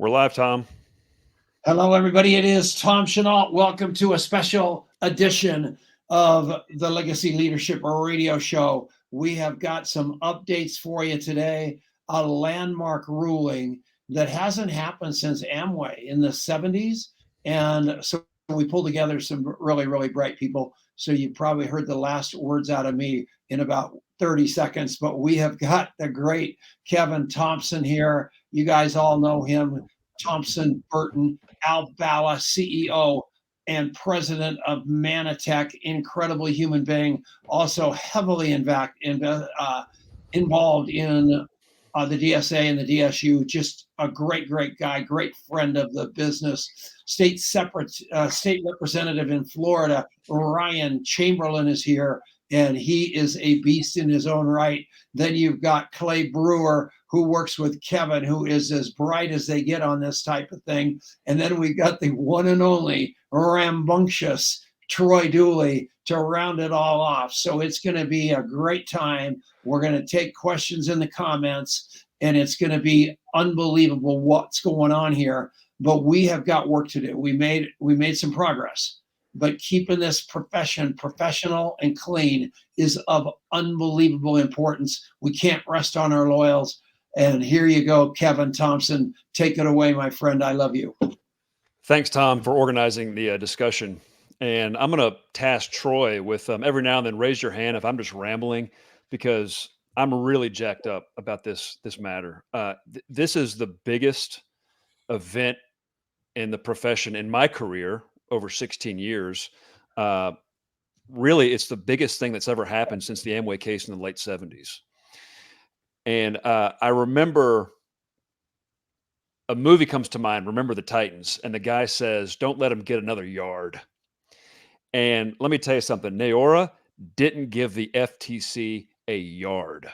We're live, Tom. Hello, everybody. It is Tom Chenault. Welcome to a special edition of the Legacy Leadership Radio Show. We have got some updates for you today. A landmark ruling that hasn't happened since Amway in the 70s. And so we pulled together some really bright people. So you probably heard the last words out of me in about 30 seconds. But we have got the great Kevin Thompson here. You guys all know him. Thompson Burton, Al Bala, CEO and president of Manatech, incredible human being, also heavily involved in the DSA and the DSU. Just a great guy, great friend of the business. State representative in Florida, Ryan Chamberlain, is here, and he is a beast in his own right. Then you've got Clay Brewer, who works with Kevin, who is as bright as they get on this type of thing. And then we got the one and only rambunctious Troy Dooley to round it all off. So it's going to be a great time. We're going to take questions in the comments, and it's going to be unbelievable what's going on here. But we have got work to do. We made some progress, but keeping this profession professional and clean is of unbelievable importance. We can't rest on our laurels. And here you go, Kevin Thompson. Take it away, my friend. I love you. Thanks, Tom, for organizing the discussion. And I'm going to task Troy with every now and then raise your hand if I'm just rambling, because I'm really jacked up about this matter. This is the biggest event in the profession in my career over 16 years. Really, it's the biggest thing that's ever happened since the Amway case in the late 70s. And I remember a movie comes to mind, Remember the Titans, and the guy says, "Don't let him get another yard." And let me tell you something, Neora didn't give the FTC a yard.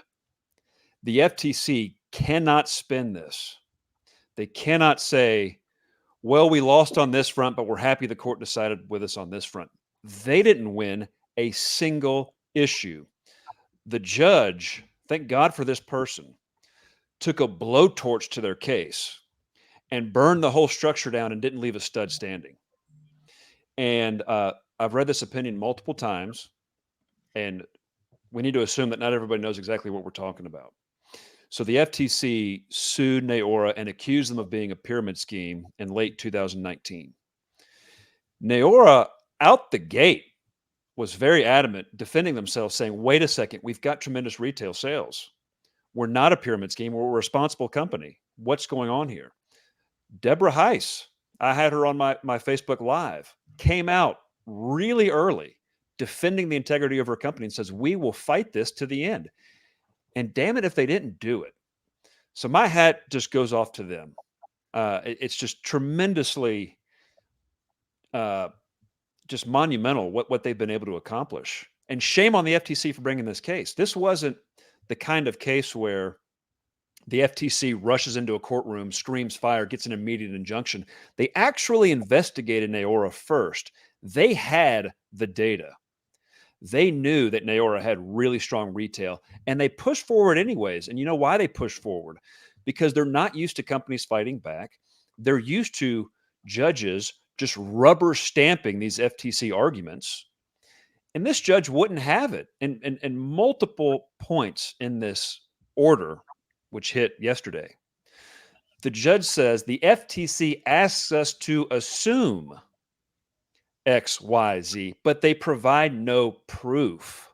The FTC cannot spin this. They cannot say, well, we lost on this front, but we're happy the court decided with us on this front. They didn't win a single issue. The judge, thank God for this person, took a blowtorch to their case and burned the whole structure down and didn't leave a stud standing. And I've read this opinion multiple times, and we need to assume that not everybody knows exactly what we're talking about. So the FTC sued Neora and accused them of being a pyramid scheme in late 2019. Neora, out the gate, was very adamant, defending themselves, saying, wait a second, we've got tremendous retail sales. We're not a pyramid scheme. We're a responsible company. What's going on here? Deborah Heiss, I had her on my Facebook Live, came out really early defending the integrity of her company and says, we will fight this to the end. And damn it if they didn't do it. So my hat just goes off to them. It's just tremendously just monumental what they've been able to accomplish. And shame on the FTC for bringing this case. This wasn't the kind of case where the FTC rushes into a courtroom, screams fire, gets an immediate injunction. They actually investigated Neora first. They had the data. They knew that Neora had really strong retail, and they pushed forward anyways. And you know why they pushed forward? Because they're not used to companies fighting back. They're used to judges just rubber stamping these FTC arguments. And this judge wouldn't have it. And multiple points in this order, which hit yesterday, the judge says the FTC asks us to assume X, Y, Z, but they provide no proof.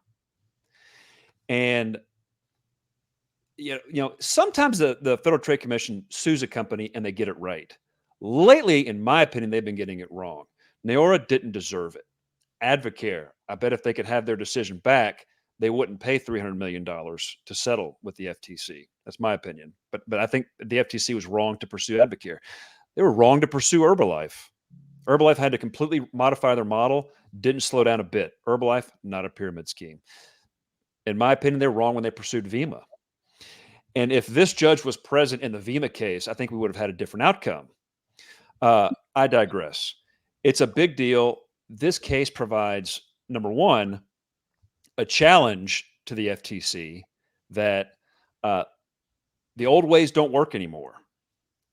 And sometimes the Federal Trade Commission sues a company and they get it right. Lately, in my opinion, they've been getting it wrong. Neora didn't deserve it. Advocare, I bet if they could have their decision back, they wouldn't pay $300 million to settle with the FTC. That's my opinion. But I think the FTC was wrong to pursue Advocare. They were wrong to pursue Herbalife. Herbalife had to completely modify their model, didn't slow down a bit. Herbalife, not a pyramid scheme. In my opinion, they're wrong when they pursued Vima. And if this judge was present in the Vima case, I think we would have had a different outcome. I digress. It's a big deal. This case provides, number one, a challenge to the FTC that the old ways don't work anymore.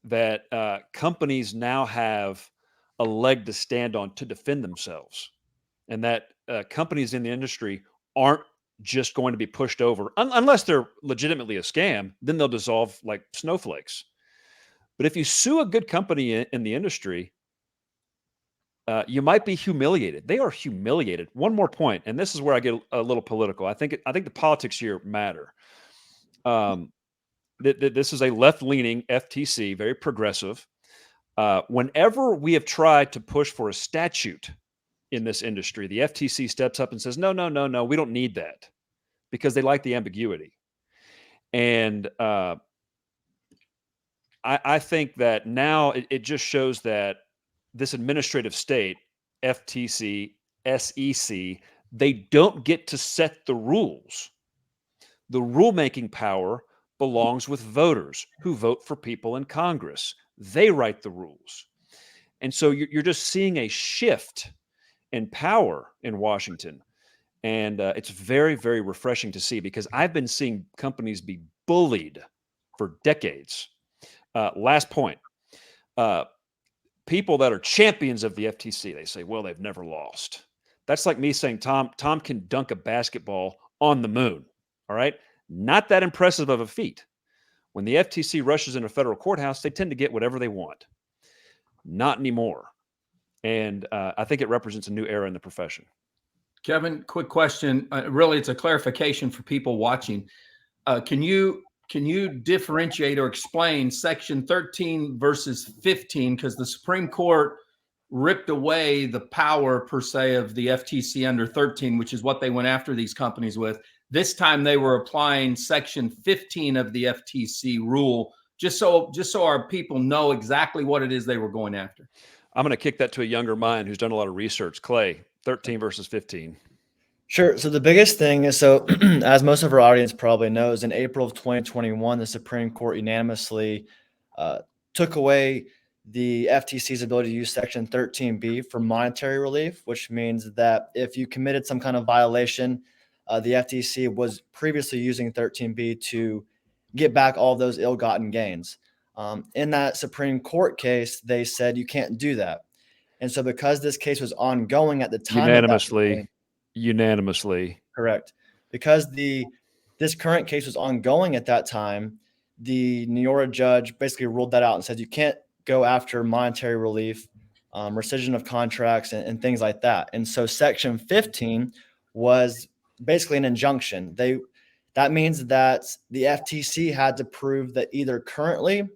that companies now have a leg to stand on to defend themselves, and that companies in the industry aren't just going to be pushed over unless they're legitimately a scam. Then they'll dissolve like snowflakes. But if you sue a good company in the industry, you might be humiliated. They are humiliated. One more point, and this is where I get a little political. I think the politics here matter. This is a left-leaning FTC, very progressive. Whenever we have tried to push for a statute in this industry, the FTC steps up and says, "No, no, no, no, we don't need that," because they like the ambiguity. And I think that now it just shows that this administrative state, FTC, SEC, they don't get to set the rules. The rulemaking power belongs with voters who vote for people in Congress. They write the rules. And so you're just seeing a shift in power in Washington. And it's very, very refreshing to see, because I've been seeing companies be bullied for decades. Last point. People that are champions of the FTC, they say, well, they've never lost. That's like me saying Tom can dunk a basketball on the moon. All right. Not that impressive of a feat. When the FTC rushes in a federal courthouse, they tend to get whatever they want. Not anymore. And I think it represents a new era in the profession. Kevin, quick question. Really, it's a clarification for people watching. Can you differentiate or explain Section 13 versus 15? Because the Supreme Court ripped away the power, per se, of the FTC under 13, which is what they went after these companies with. This time they were applying Section 15 of the FTC rule, just so our people know exactly what it is they were going after. I'm going to kick that to a younger mind who's done a lot of research. Clay, 13 versus 15. Sure. So the biggest thing is, as most of our audience probably knows, in April of 2021, the Supreme Court unanimously took away the FTC's ability to use Section 13B for monetary relief, which means that if you committed some kind of violation, the FTC was previously using 13B to get back all those ill-gotten gains. In that Supreme Court case, they said you can't do that. And so because this case was ongoing at the time, Unanimously. Correct. Because this current case was ongoing at that time, the Neora judge basically ruled that out and said you can't go after monetary relief, rescission of contracts, and things like that. And so Section 15 was basically an injunction. That means that the FTC had to prove that either currently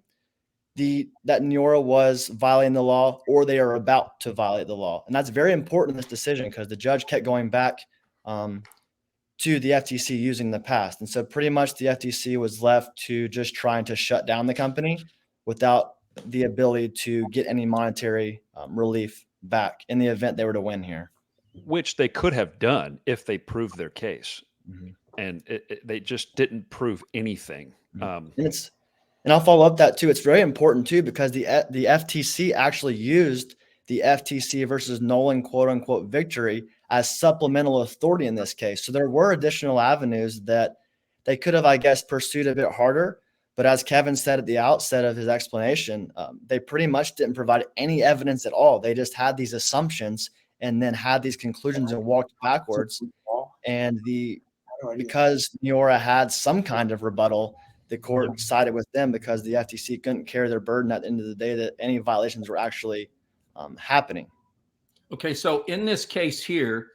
that Neora was violating the law, or they are about to violate the law. And that's very important in this decision, because the judge kept going back to the FTC using the past. And so pretty much the FTC was left to just trying to shut down the company without the ability to get any monetary relief back in the event they were to win here. Which they could have done if they proved their case. Mm-hmm. And they just didn't prove anything. Mm-hmm. And I'll follow up that too. It's very important too, because the FTC actually used the FTC versus Nolan quote unquote victory as supplemental authority in this case. So there were additional avenues that they could have, I guess, pursued a bit harder. But as Kevin said at the outset of his explanation, they pretty much didn't provide any evidence at all. They just had these assumptions and then had these conclusions and walked backwards. And because Neora had some kind of rebuttal, the court sided with them, because the FTC couldn't carry their burden at the end of the day that any violations were actually happening. Okay, so in this case here,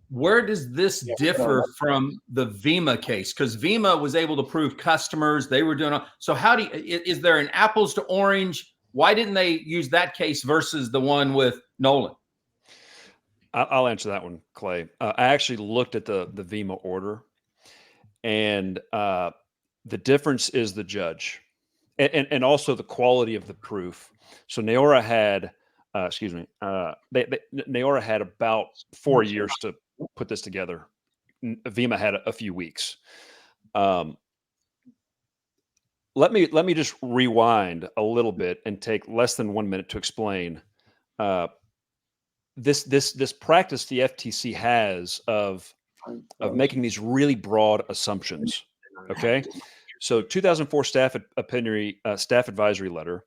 where does this differ from the VEMA case? Because VEMA was able to prove customers, they were doing. So is there an apples to orange? Why didn't they use that case versus the one with Nolan? I'll answer that one, Clay. I actually looked at the VEMA order, and the difference is the judge, and also the quality of the proof. So Neora had, Neora had about 4 years to put this together. VEMA had a few weeks. Let me just rewind a little bit and take less than 1 minute to explain this practice the FTC has of making these really broad assumptions. Okay. So 2004 staff advisory letter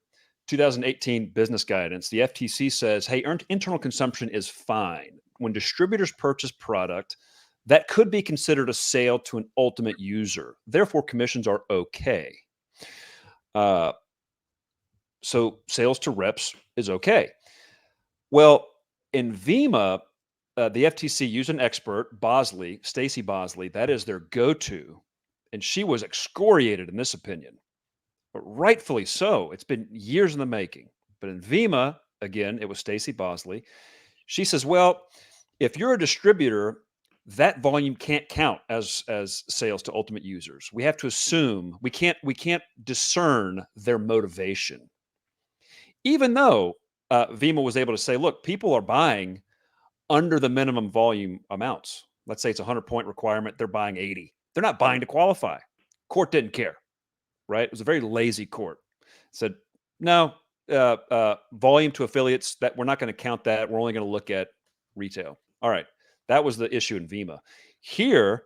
2018 business guidance, the FTC says, hey, internal consumption is fine. When distributors purchase product, that could be considered a sale to an ultimate user. Therefore, commissions are okay. So sales to reps is okay. Well, in VEMA, the FTC used an expert, Bosley, Stacy Bosley. That is their go-to. And she was excoriated in this opinion. But rightfully so. It's been years in the making. But in VEMA, again, it was Stacy Bosley. She says, well, if you're a distributor, that volume can't count as sales to ultimate users. We have to assume we can't discern their motivation. Even though VEMA was able to say, look, people are buying under the minimum volume amounts. Let's say it's a 100-point requirement. They're buying 80. They're not buying to qualify. Court didn't care, right? It was a very lazy court. It said, no, volume to affiliates, that we're not going to count that. We're only going to look at retail. All right. That was the issue in VEMA. Here,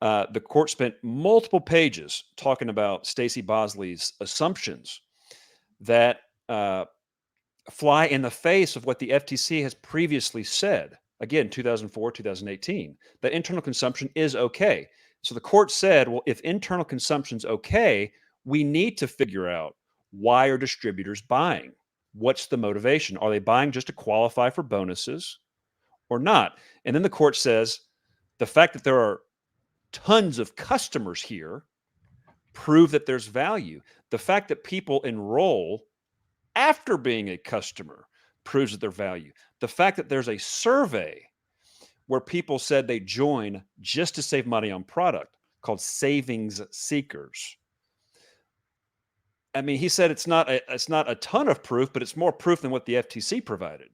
the court spent multiple pages talking about Stacy Bosley's assumptions that fly in the face of what the FTC has previously said. Again, 2004, 2018, that internal consumption is okay. So the court said, well, if internal consumption's okay, we need to figure out, why are distributors buying? What's the motivation? Are they buying just to qualify for bonuses or not? And then the court says, the fact that there are tons of customers here prove that there's value. The fact that people enroll after being a customer proves that there's value. The fact that there's a survey where people said they join just to save money on product called savings seekers. I mean, he said it's not a ton of proof, but it's more proof than what the FTC provided.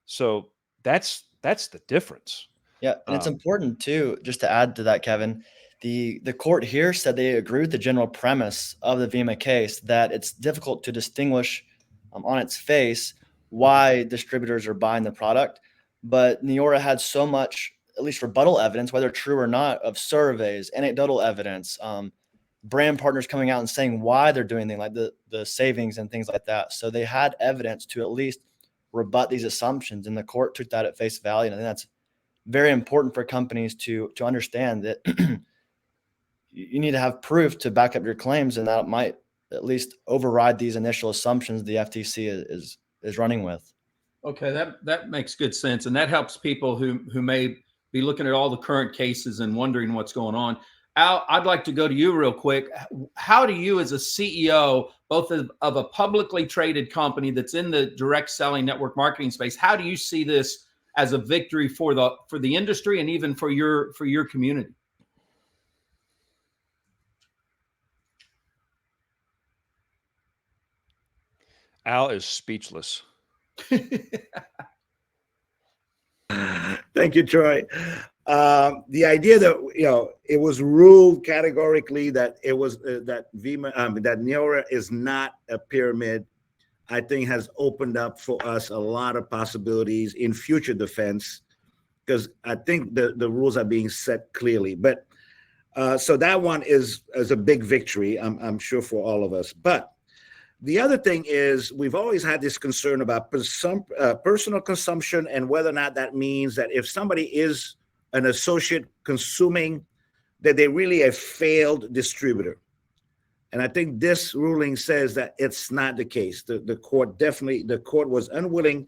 So that's the difference. Yeah, and it's important too, just to add to that, Kevin, the court here said they agree with the general premise of the VEMA case, that it's difficult to distinguish on its face why distributors are buying the product. But Neora had so much, at least rebuttal evidence, whether true or not, of surveys, anecdotal evidence, brand partners coming out and saying why they're doing things like the savings and things like that. So they had evidence to at least rebut these assumptions, and the court took that at face value. And I think that's very important for companies to understand, that you need to have proof to back up your claims, and that might at least override these initial assumptions the FTC is running with. Okay, that makes good sense, and that helps people who may be looking at all the current cases and wondering what's going on. Al, I'd like to go to you real quick. How do you, as a CEO, both of a publicly traded company that's in the direct selling network marketing space, how do you see this as a victory for the industry and even for your community? Al is speechless. Thank you, Troy. The idea that it was ruled categorically that it was that VEMA that Neora is not a pyramid, I think has opened up for us a lot of possibilities in future defense, because I think the rules are being set clearly. But so that one is a big victory, I'm sure, for all of us. But the other thing is, we've always had this concern about personal consumption, and whether or not that means that if somebody is an associate consuming, that they really a failed distributor. And I think this ruling says that it's not the case. The court was unwilling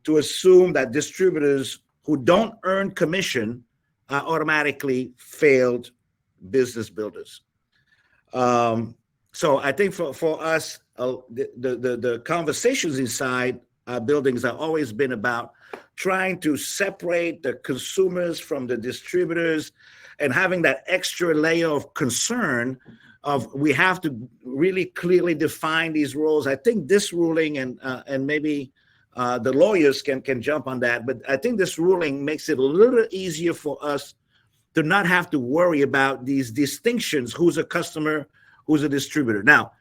to assume that distributors who don't earn commission are automatically failed business builders. So I think for us, the conversations inside our buildings have always been about trying to separate the consumers from the distributors, and having that extra layer of concern of, we have to really clearly define these roles. I think this ruling, and maybe the lawyers can jump on that, but I think this ruling makes it a little easier for us to not have to worry about these distinctions: who's a customer, who's a distributor. Now,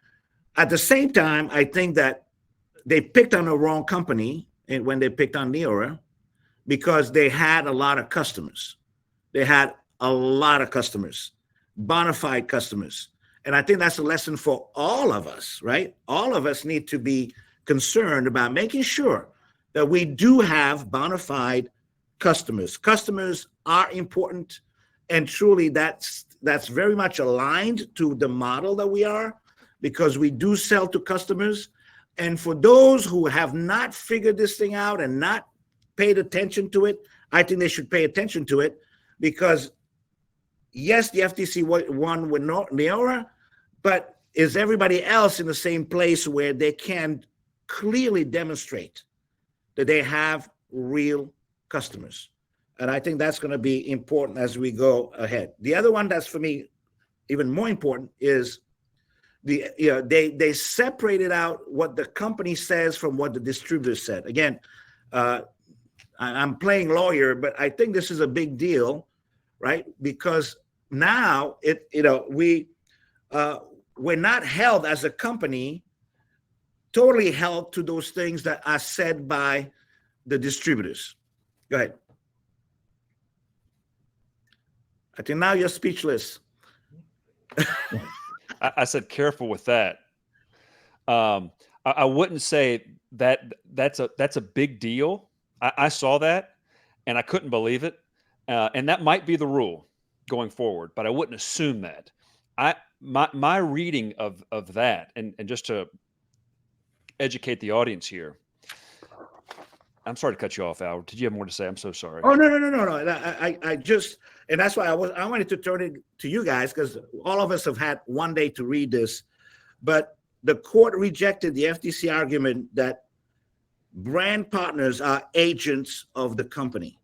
at the same time, I think that they picked on the wrong company when they picked on Neora, because they had a lot of customers. They had a lot of customers, bona fide customers. And I think that's a lesson for all of us, right? All of us need to be concerned about making sure that we do have bona fide customers. Customers are important, and truly that's very much aligned to the model that we are, because we do sell to customers. And for those who have not figured this thing out and not paid attention to it, I think they should pay attention to it, because yes, the FTC won with Neora, but is everybody else in the same place where they can clearly demonstrate that they have real customers? And I think that's going to be important as we go ahead. The other one that's for me even more important is they separated out what the company says from what the distributor said. Again, I'm playing lawyer, but I think this is a big deal, right? Because now we're not held as a company totally held to those things that are said by the distributors. Go ahead. I think now you're speechless. I said careful with that. I wouldn't say that's a big deal. I saw that and I couldn't believe it. And that might be the rule going forward, but I wouldn't assume that. My reading of that, and just to educate the audience here. I'm sorry to cut you off, Al. Did you have more to say? I'm so sorry. Oh, no. I just, and that's why I wanted to turn it to you guys, because all of us have had one day to read this, but the court rejected the FTC argument that brand partners are agents of the company.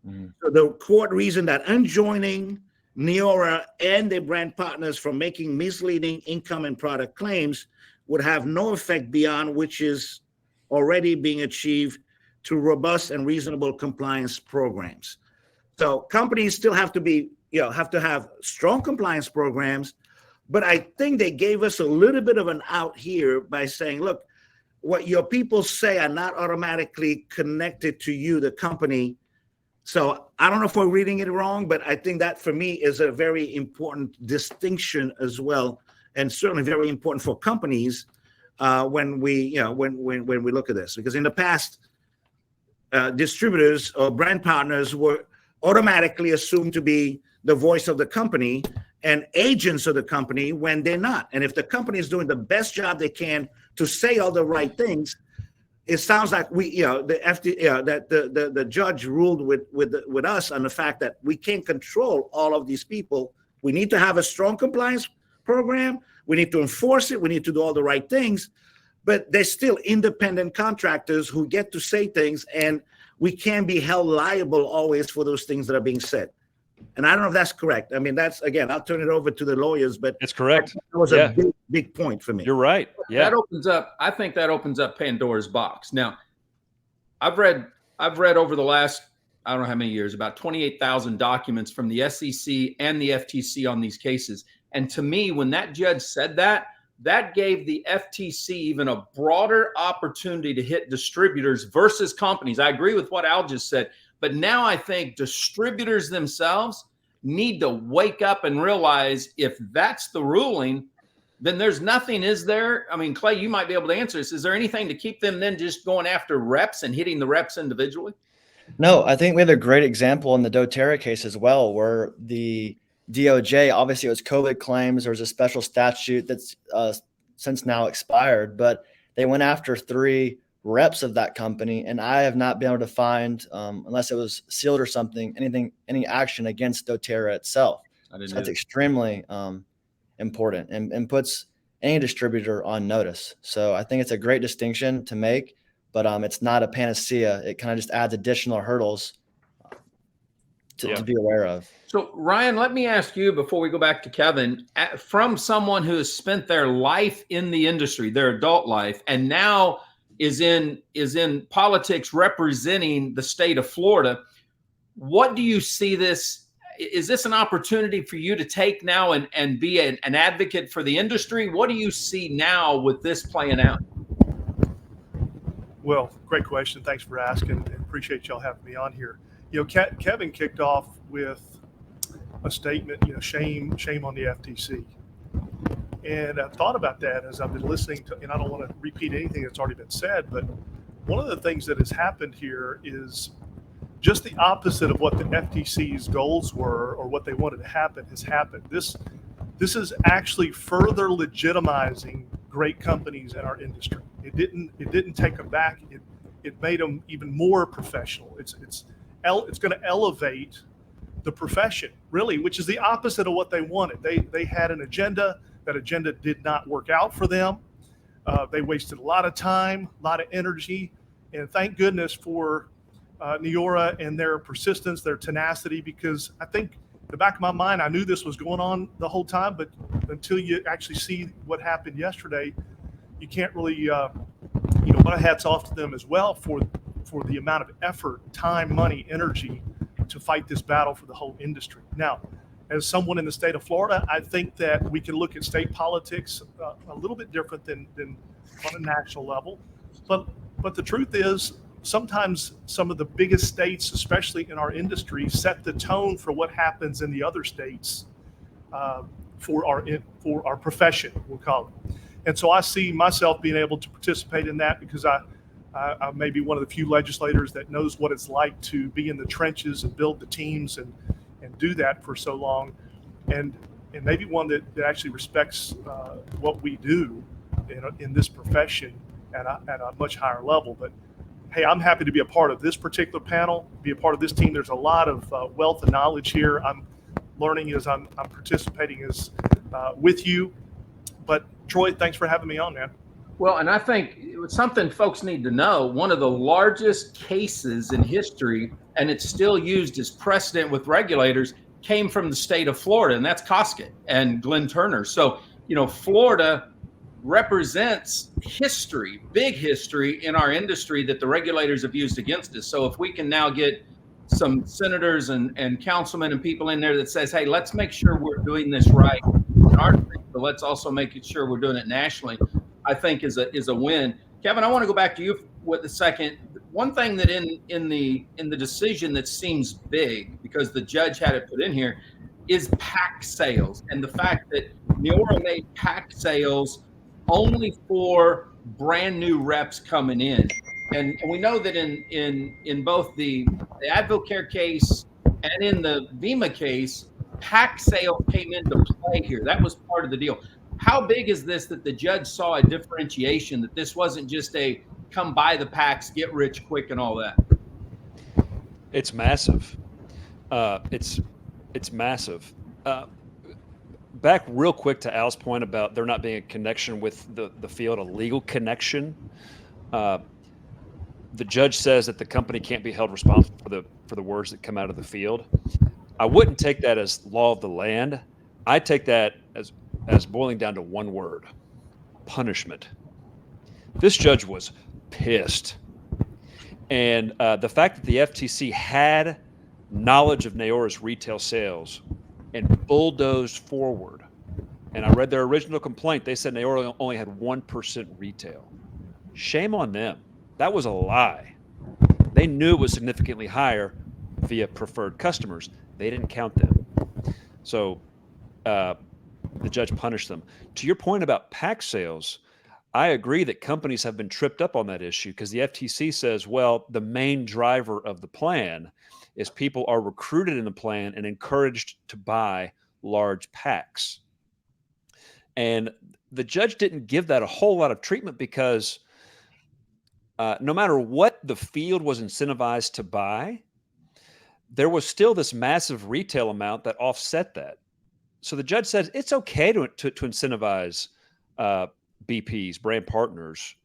Mm-hmm. So the court reasoned that enjoining Neora and their brand partners from making misleading income and product claims would have no effect beyond which is already being achieved through robust and reasonable compliance programs. So companies still have to have strong compliance programs, but I think they gave us a little bit of an out here by saying, look, what your people say are not automatically connected to you, the company. So I don't know if we're reading it wrong, but I think that for me is a very important distinction as well, and certainly very important for companies when we look at this. Because in the past, distributors or brand partners were automatically assumed to be the voice of the company and agents of the company when they're not. And if the company is doing the best job they can to say all the right things, it sounds like the judge ruled with us on the fact that we can't control all of these people. We need to have a strong compliance program. We need to enforce it. We need to do all the right things, but they're still independent contractors who get to say things, and we can't be held liable always for those things that are being said. And I don't know if that's correct. I mean, that's, again, I'll turn it over to the lawyers, but it's correct. That was a big point for me. You're right. Yeah. I think that opens up Pandora's box. Now, I've read over the last, I don't know how many years, about 28,000 documents from the SEC and the FTC on these cases. And to me, when that judge said that gave the FTC even a broader opportunity to hit distributors versus companies. I agree with what Al just said, but now I think distributors themselves need to wake up and realize if that's the ruling, then there's nothing, is there? I mean, Clay, you might be able to answer this. Is there anything to keep them then just going after reps and hitting the reps individually? No, I think we have a great example in the doTERRA case as well, where the DOJ, obviously it was COVID claims. There was a special statute that's since now expired, but they went after 3 reps of that company. And I have not been able to find, unless it was sealed or something, any action against doTERRA itself. So that's extremely important and puts any distributor on notice. So I think it's a great distinction to make, but it's not a panacea. It kind of just adds additional hurdles to be aware of. So Ryan, let me ask you before we go back to Kevin, from someone who has spent their life in the industry, their adult life, and now is in politics representing the state of Florida, what do you see this? Is this an opportunity for you to take now and be an advocate for the industry? What do you see now with this playing out? Well, great question. Thanks for asking, and appreciate y'all having me on here. Kevin kicked off with a statement, shame on the FTC. And I've thought about that as I've been listening to, and I don't want to repeat anything that's already been said, but one of the things that has happened here is just the opposite of what the FTC's goals were or what they wanted to happen has happened. This is actually further legitimizing great companies in our industry. It didn't take them back. It made them even more professional. It's going to elevate the profession, really, which is the opposite of what they wanted. They had an agenda. That agenda did not work out for them. They wasted a lot of time, a lot of energy, and thank goodness for Neora and their persistence, their tenacity, because I think in the back of my mind, I knew this was going on the whole time, but until you actually see what happened yesterday, you can't really, my hats off to them as well for the amount of effort, time, money, energy to fight this battle for the whole industry. Now, as someone in the state of Florida, I think that we can look at state politics a little bit different than on a national level. But the truth is, sometimes some of the biggest states, especially in our industry, set the tone for what happens in the other states for our profession, we'll call it. And so I see myself being able to participate in that because I may be one of the few legislators that knows what it's like to be in the trenches and build the teams and do that for so long, and maybe one that actually respects what we do in this profession at a much higher level. But hey, I'm happy to be a part of this particular panel, be a part of this team. There's a lot of wealth of knowledge here. I'm learning as I'm participating with you. But Troy, thanks for having me on, man. Well, and I think it's something folks need to know. One of the largest cases in history, and it's still used as precedent with regulators, came from the state of Florida, and that's Cosket and Glenn Turner. So, Florida represents history, big history in our industry that the regulators have used against us. So if we can now get some senators and councilmen and people in there that says, hey, let's make sure we're doing this right in our state, but let's also make sure we're doing it nationally, I think is a win. Kevin, I want to go back to you with a second. One thing that in the decision that seems big, because the judge had it put in here, is pack sales, and the fact that Neora made pack sales only for brand new reps coming in. And we know that in both the Advocare case and in the VEMA case, pack sale came into play here. That was part of the deal. How big is this that the judge saw a differentiation, that this wasn't just a come buy the packs, get rich quick and all that? It's massive. It's massive. Back real quick to Al's point about there not being a connection with the field, a legal connection. The judge says that the company can't be held responsible for the words that come out of the field. I wouldn't take that as law of the land. I take that as boiling down to one word: punishment. This judge was pissed. And the fact that the FTC had knowledge of Neora's retail sales and bulldozed forward. And I read their original complaint. They said Neora only had 1% retail. Shame on them. That was a lie. They knew it was significantly higher via preferred customers. They didn't count them. So the judge punished them. To your point about pack sales, I agree that companies have been tripped up on that issue because the FTC says, well, the main driver of the plan is people are recruited in the plan and encouraged to buy large packs. And the judge didn't give that a whole lot of treatment because no matter what the field was incentivized to buy, there was still this massive retail amount that offset that. So the judge said it's okay to incentivize BPs, brand partners,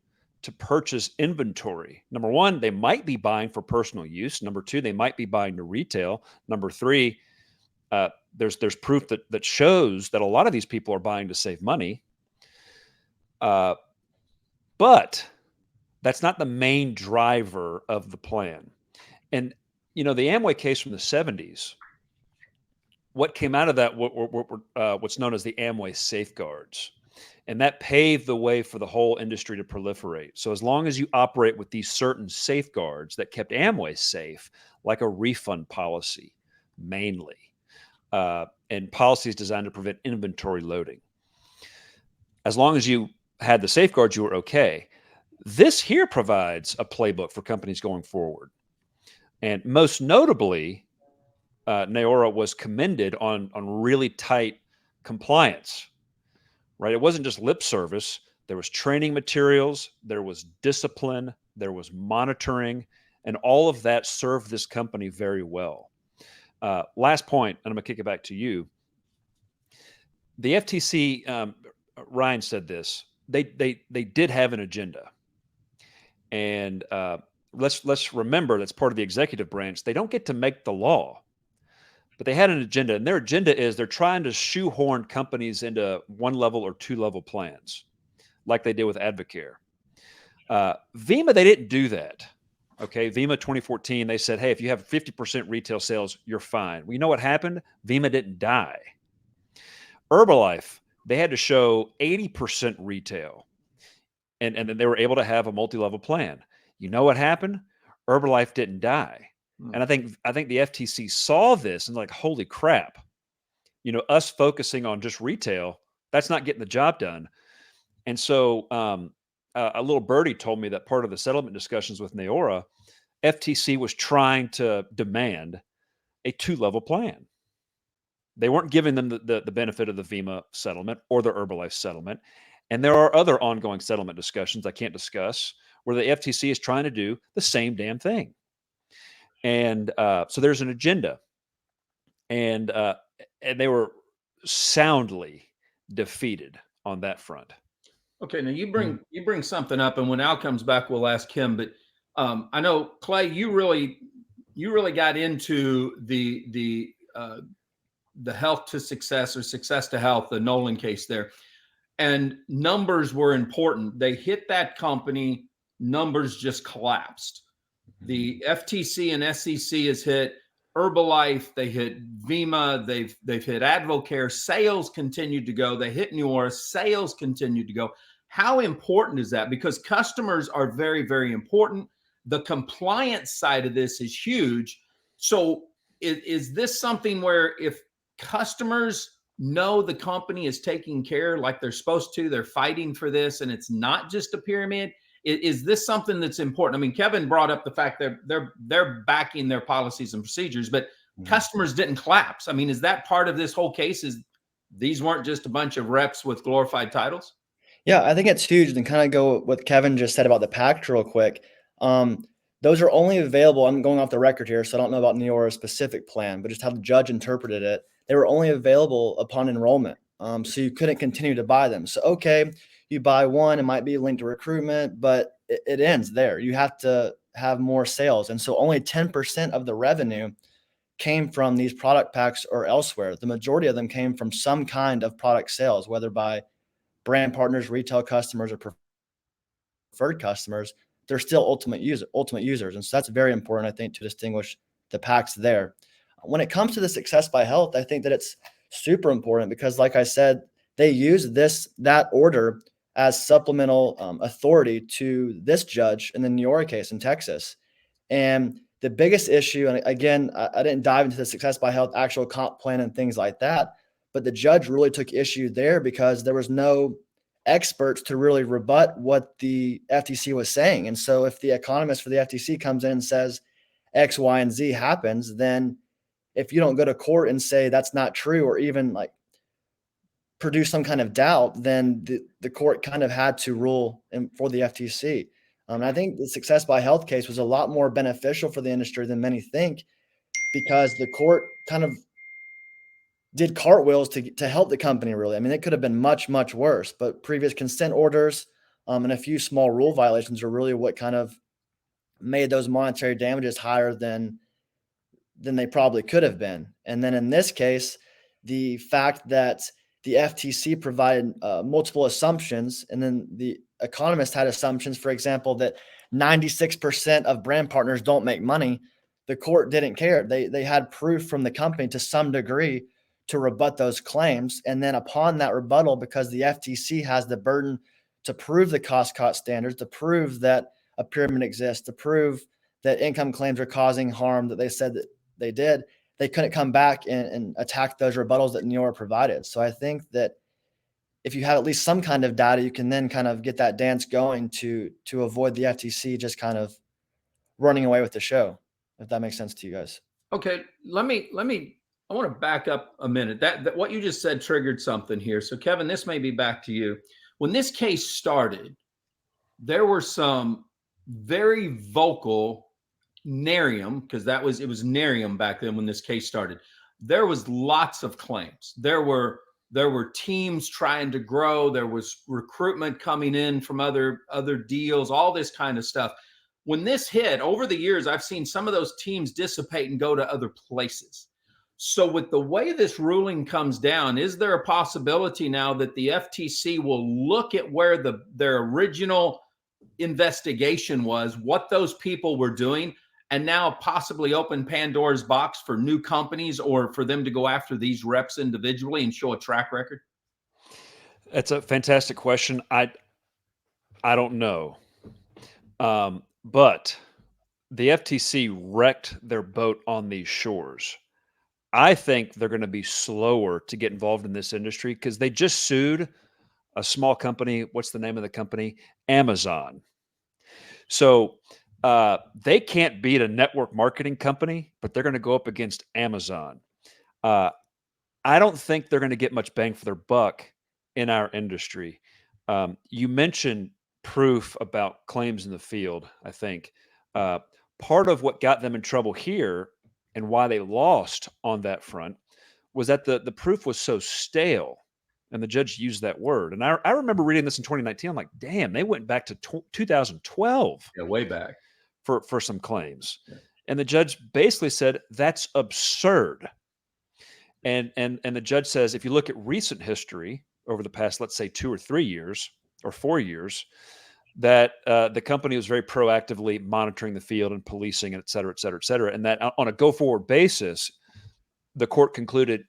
to purchase inventory. Number one, they might be buying for personal use. Number two, they might be buying to retail. Number three, there's proof that shows that a lot of these people are buying to save money. But that's not the main driver of the plan. And the Amway case from the 70s, what came out of that what's known as the Amway safeguards. And that paved the way for the whole industry to proliferate. So as long as you operate with these certain safeguards that kept Amway safe, like a refund policy, mainly, and policies designed to prevent inventory loading. As long as you had the safeguards, you were okay. This here provides a playbook for companies going forward. And most notably, Neora was commended on really tight compliance, right? It wasn't just lip service. There was training materials, there was discipline, there was monitoring, and all of that served this company very well. Last point, and I'm going to kick it back to you. The FTC, Ryan said this. They did have an agenda, and let's remember that's part of the executive branch. They don't get to make the law, but they had an agenda, and their agenda is they're trying to shoehorn companies into 1-level or 2-level plans, like they did with Advocare. VEMA, they didn't do that. Okay, VEMA 2014, they said, hey, if you have 50% retail sales, you're fine. Well, you know what happened? VEMA didn't die. Herbalife, they had to show 80% retail, and then they were able to have a multi-level plan. You know what happened? Herbalife didn't die. And I think the FTC saw this and like, holy crap, us focusing on just retail, that's not getting the job done. And so a little birdie told me that part of the settlement discussions with Neora, FTC was trying to demand a 2-level plan. They weren't giving them the benefit of the VEMA settlement or the Herbalife settlement. And there are other ongoing settlement discussions I can't discuss where the FTC is trying to do the same damn thing. And so there's an agenda. And they were soundly defeated on that front. Okay, now you bring something up, and when Al comes back, we'll ask him. But I know, Clay, you really got into the health to success or success to health, the Nolan case there, and numbers were important. They hit that company, numbers just collapsed. The FTC and SEC has hit Herbalife, they hit VEMA, they've hit Advocare, sales continued to go. They hit Neora, sales continued to go. How important is that? Because customers are very, very important. The compliance side of this is huge. So is this something where if customers know the company is taking care like they're supposed to, they're fighting for this, and it's not just a pyramid? Is this something that's important? I mean, Kevin brought up the fact that they're backing their policies and procedures, but customers didn't collapse. I mean, is that part of this whole case? Is these weren't just a bunch of reps with glorified titles? Yeah, I think it's huge. And kind of go what Kevin just said about the PACT real quick. Those are only available. I'm going off the record here, so I don't know about Neora's specific plan, but just how the judge interpreted it. They were only available upon enrollment. So you couldn't continue to buy them. So, okay, you buy one, it might be linked to recruitment, but it ends there. You have to have more sales. And so only 10% of the revenue came from these product packs or elsewhere. The majority of them came from some kind of product sales, whether by brand partners, retail customers, or preferred customers. They're still ultimate users. And so that's very important, I think, to distinguish the packs there. When it comes to the success by health, I think that it's super important because, like I said, they use that order as supplemental authority to this judge in the Neora case in Texas. And the biggest issue, and again, I didn't dive into the success by health actual comp plan and things like that, but the judge really took issue there because there was no experts to really rebut what the FTC was saying. And so if the economist for the FTC comes in and says X, Y, and Z happens, then if you don't go to court and say that's not true, or even like produce some kind of doubt, then the court kind of had to rule for the FTC. I think the success by health case was a lot more beneficial for the industry than many think, because the court kind of did cartwheels to help the company, really. I mean, it could have been much, much worse, but previous consent orders and a few small rule violations are really what kind of made those monetary damages higher than they probably could have been. And then in this case, the fact that the FTC provided multiple assumptions, and then the economist had assumptions, for example, that 96% of brand partners don't make money. The court didn't care. They had proof from the company to some degree to rebut those claims. And then upon that rebuttal, because the FTC has the burden to prove the cost-cut standards, to prove that a pyramid exists, to prove that income claims are causing harm that they said that they did, they couldn't come back and attack those rebuttals that Neora provided. So I think that if you have at least some kind of data, you can then kind of get that dance going to avoid the FTC just kind of running away with the show, if that makes sense to you guys. Okay, I want to back up a minute. That what you just said triggered something here. So Kevin, this may be back to you. When this case started, there were some very vocal Nerium, because it was Nerium back then when this case started. There was lots of claims. There were teams trying to grow. There was recruitment coming in from other deals, all this kind of stuff. When this hit, over the years, I've seen some of those teams dissipate and go to other places. So with the way this ruling comes down, is there a possibility now that the FTC will look at where their original investigation was, what those people were doing, and now possibly open Pandora's box for new companies or for them to go after these reps individually and show a track record? That's a fantastic question. I don't know. But the FTC wrecked their boat on these shores. I think they're going to be slower to get involved in this industry because they just sued a small company. What's the name of the company? Amazon. So they can't beat a network marketing company, but they're going to go up against Amazon. I don't think they're going to get much bang for their buck in our industry. You mentioned proof about claims in the field, I think. Part of what got them in trouble here and why they lost on that front was that the proof was so stale. And the judge used that word. And I remember reading this in 2019. I'm like, damn, they went back to 2012 Yeah, way back for some claims. Yeah. And the judge basically said, that's absurd. And the judge says, if you look at recent history over the past, let's say 2 or 3 years or 4 years, that the company was very proactively monitoring the field and policing, et cetera, et cetera, et cetera. And that on a go-forward basis, the court concluded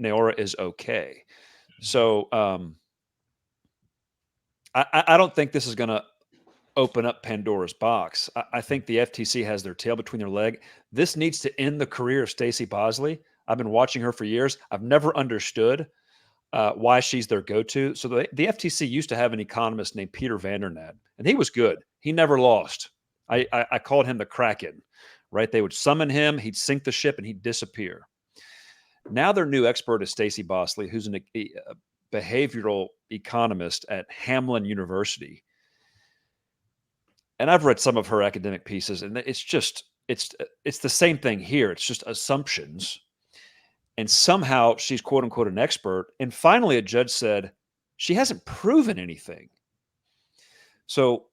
Neora is okay. So I don't think this is going to open up Pandora's box. I think the FTC has their tail between their leg. This needs to end the career of Stacey Bosley. I've been watching her for years. I've never understood why she's their go-to. So the FTC used to have an economist named Peter Vandernat, and he was good. He never lost. I called him the Kraken, right? They would summon him, he'd sink the ship, and he'd disappear. Now their new expert is Stacey Bosley, who's a behavioral economist at Hamlin University. And I've read some of her academic pieces, and it's the same thing here. It's just assumptions. And somehow she's quote unquote an expert. And finally, a judge said she hasn't proven anything. So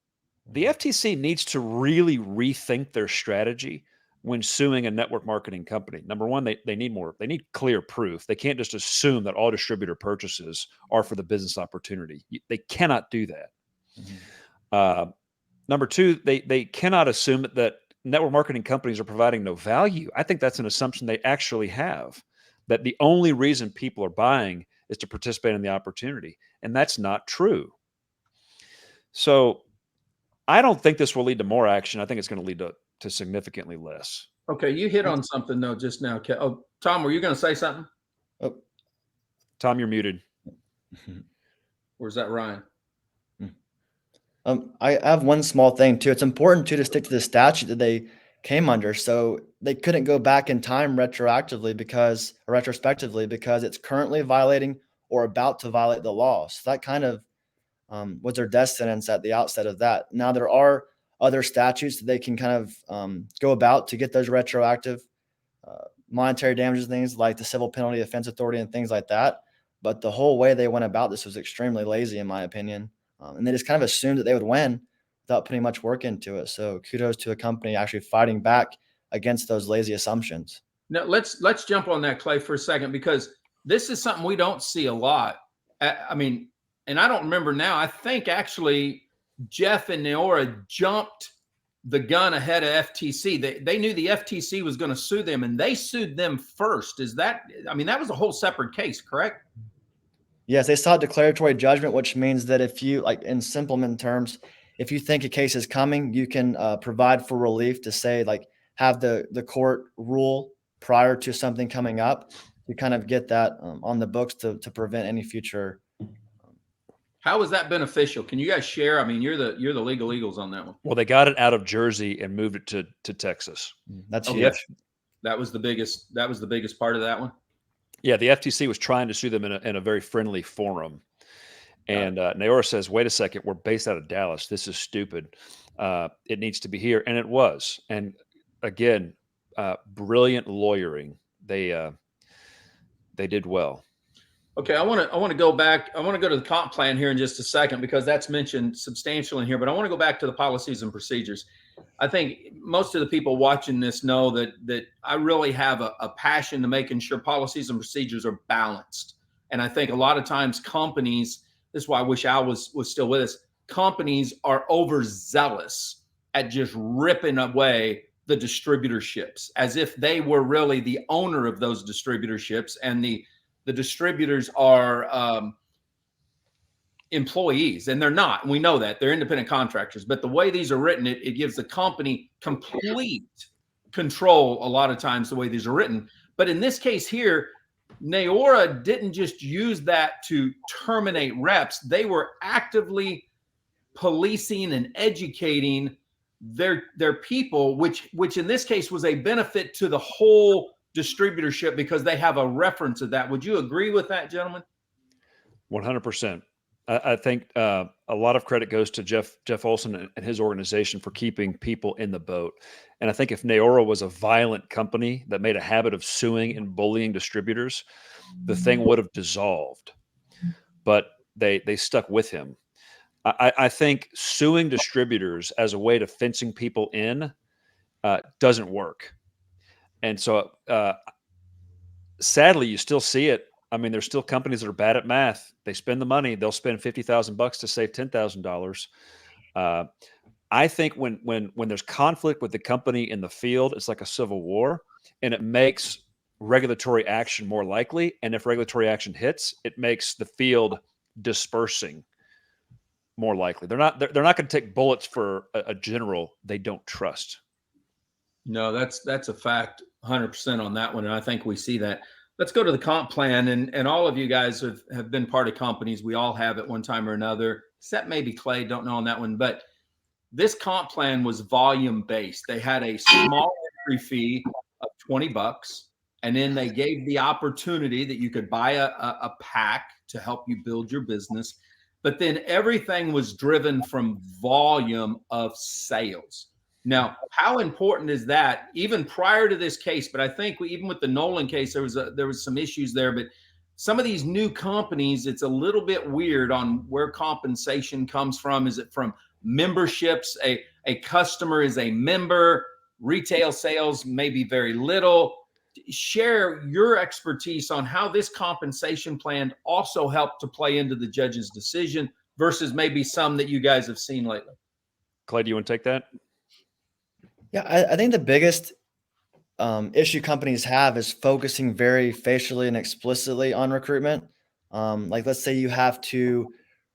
the FTC needs to really rethink their strategy when suing a network marketing company. Number one, they need clear proof. They can't just assume that all distributor purchases are for the business opportunity. They cannot do that. Mm-hmm. Number two, they cannot assume that network marketing companies are providing no value. I think that's an assumption they actually have, that the only reason people are buying is to participate in the opportunity. And that's not true. So I don't think this will lead to more action. I think it's going to lead to significantly less. Okay, you hit on something though just now. Oh, Tom, were you going to say something? Oh, Tom, you're muted. Or is that Ryan? I have one small thing too. It's important too to stick to the statute that they came under. So they couldn't go back in time retrospectively because it's currently violating or about to violate the law. So that kind of was their death sentence at the outset of that. Now there are other statutes that they can kind of go about to get those retroactive monetary damages, things like the Civil Penalty Offense Authority and things like that. But the whole way they went about this was extremely lazy, in my opinion. And they just kind of assumed that they would win without putting much work into it. So kudos to a company actually fighting back against those lazy assumptions. Now let's jump on that, Clay, for a second, because this is something we don't see a lot. I mean, and I don't remember now. I think actually Jeff and Neora jumped the gun ahead of FTC. They knew the FTC was going to sue them, and they sued them first. That was a whole separate case, correct? Yes, they sought declaratory judgment, which means that if you, like in simpleman terms, if you think a case is coming, you can provide for relief to say, like, have the court rule prior to something coming up. You kind of get that on the books to prevent any future How was that beneficial? Can you guys share? I mean, you're the legal eagles on that one. Well, they got it out of Jersey and moved it to Texas. That's Okay. huge. That was the biggest part of that one. Yeah, the FTC was trying to sue them in a very friendly forum. And Neora says, wait a second, we're based out of Dallas. This is stupid. It needs to be here. And it was. And again, brilliant lawyering. They did well. Okay, I want to go back. I want to go to the comp plan here in just a second because that's mentioned substantial in here. But I want to go back to the policies and procedures. I think most of the people watching this know that I really have a passion to making sure policies and procedures are balanced. And I think a lot of times companies, this is why I wish Al was still with us, companies are overzealous at just ripping away the distributorships as if they were really the owner of those distributorships, and the distributors are employees, and they're not. We know that they're independent contractors, but the way these are written, it gives the company complete control a lot of times the way these are written. But in this case here, Neora didn't just use that to terminate reps. They were actively policing and educating their people, which in this case was a benefit to the whole distributorship because they have a reference of that. Would you agree with that, gentlemen? 100%. I think a lot of credit goes to Jeff Olson and his organization for keeping people in the boat. And I think if Neora was a violent company that made a habit of suing and bullying distributors, the thing would have dissolved. But they stuck with him. I think suing distributors as a way to fencing people in doesn't work. And so sadly, you still see it. I mean, there's still companies that are bad at math. They spend the money. They'll spend $50,000 to save $10,000. I think when there's conflict with the company in the field, it's like a civil war, and it makes regulatory action more likely. And if regulatory action hits, it makes the field dispersing more likely. They're not going to take bullets for a general they don't trust. No, that's a fact, 100% on that one, and I think we see that. Let's go to the comp plan, and all of you guys have been part of companies. We all have at one time or another, except maybe Clay, don't know on that one. But this comp plan was volume based. They had a small entry fee of $20, and then they gave the opportunity that you could buy a pack to help you build your business. But then everything was driven from volume of sales. Now, how important is that? Even prior to this case, but I think even with the Nolan case, there was some issues there. But some of these new companies, it's a little bit weird on where compensation comes from. Is it from memberships? A customer is a member. Retail sales maybe very little. Share your expertise on how this compensation plan also helped to play into the judge's decision versus maybe some that you guys have seen lately. Clay, do you want to take that? Yeah, I think the biggest issue companies have is focusing very facially and explicitly on recruitment. Like, let's say you have to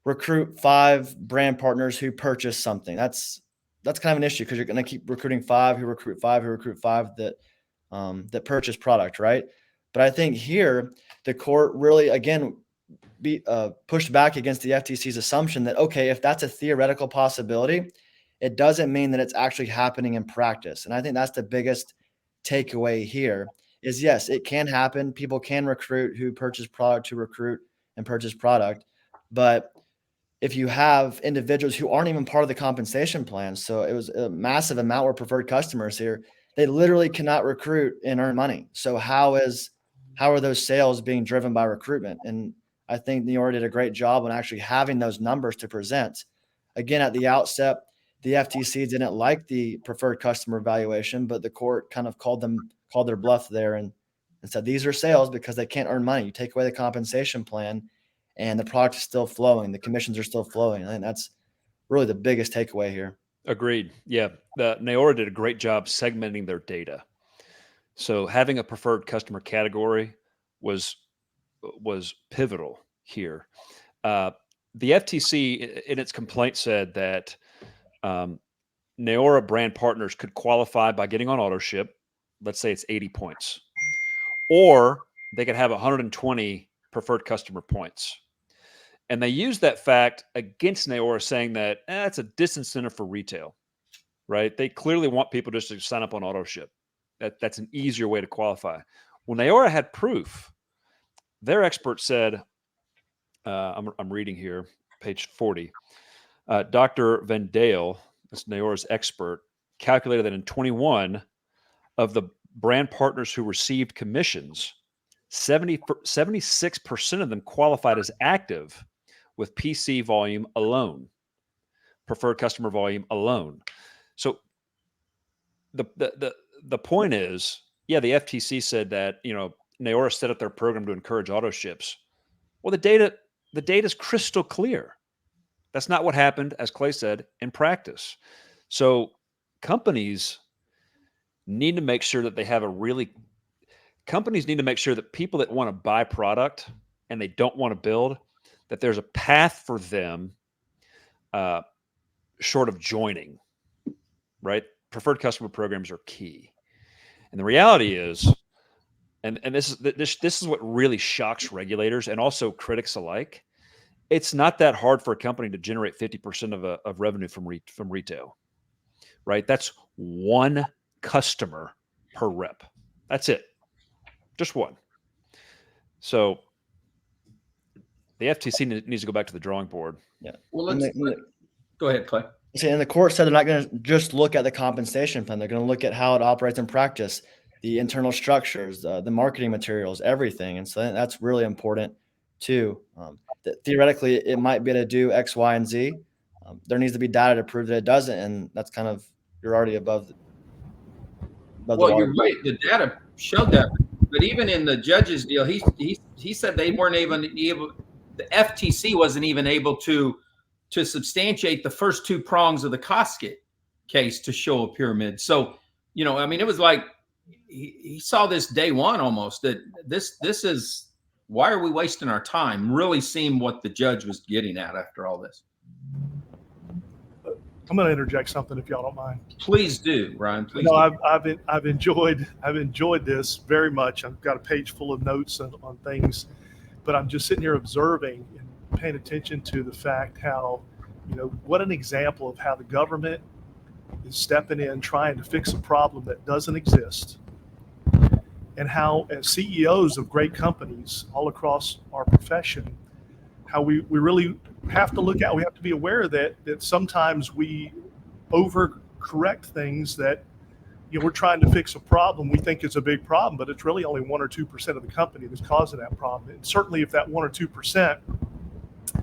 recruit 5 brand partners who purchase something. That's kind of an issue because you're going to keep recruiting 5 who recruit 5 who recruit 5 that purchase product, right? But I think here the court really again pushed back against the FTC's assumption that, okay, if that's a theoretical possibility, it doesn't mean that it's actually happening in practice. And I think that's the biggest takeaway here is, yes, it can happen. People can recruit who purchase product to recruit and purchase product. But if you have individuals who aren't even part of the compensation plan, so it was a massive amount were preferred customers here, they literally cannot recruit and earn money. So how are those sales being driven by recruitment? And I think Neora did a great job on actually having those numbers to present. Again, at the outset, the FTC didn't like the preferred customer valuation, but the court kind of called their bluff there and said, these are sales because they can't earn money. You take away the compensation plan and the product is still flowing. The commissions are still flowing. I think that's really the biggest takeaway here. Agreed. Yeah. Neora did a great job segmenting their data. So having a preferred customer category was pivotal here. The FTC in its complaint said that Neora brand partners could qualify by getting on AutoShip. Let's say it's 80 points, or they could have 120 preferred customer points. And they used that fact against Neora, saying that it's a disincentive for retail, right? They clearly want people just to sign up on auto ship. That's an easier way to qualify. Well, Neora had proof. Their expert said, I'm reading here, page 40. Dr. Van Dale, this Neora's expert, calculated that in 21 of the brand partners who received commissions, 76% of them qualified as active with PC volume alone, preferred customer volume alone. So the point is, yeah, the FTC said that, Neora set up their program to encourage auto ships. Well, the data is crystal clear. That's not what happened, as Clay said, in practice. So companies need to make sure that they have companies need to make sure that people that want to buy product and they don't want to build, that there's a path for them short of joining, right? Preferred customer programs are key. And the reality is, and this is what really shocks regulators and also critics alike. It's not that hard for a company to generate 50% of revenue from retail, right? That's one customer per rep. That's it. Just one. So the FTC needs to go back to the drawing board. Yeah. Well, go ahead, Clay. And the court said they're not going to just look at the compensation plan. They're going to look at how it operates in practice, the internal structures, the marketing materials, everything. And so that's really important too. That theoretically, it might be able to do X, Y, and Z. There needs to be data to prove that it doesn't. And that's kind of, you're already above well, you're right. The data showed that. But even in the judge's deal, he said they weren't even able, the FTC wasn't even able to substantiate the first two prongs of the Koskett case to show a pyramid. So, it was like he saw this day one almost, that this is, why are we wasting our time? Really seemed what the judge was getting at after all this. I'm going to interject something if y'all don't mind. Please do, Ryan. Please. No, do. I've enjoyed this very much. I've got a page full of notes on things, but I'm just sitting here observing and paying attention to the fact how, what an example of how the government is stepping in, trying to fix a problem that doesn't exist, and how, as CEOs of great companies all across our profession, how we really have to look at, we have to be aware that sometimes we overcorrect things that, we're trying to fix a problem we think is a big problem, but it's really only 1 or 2% of the company that's causing that problem. And certainly if that 1 or 2%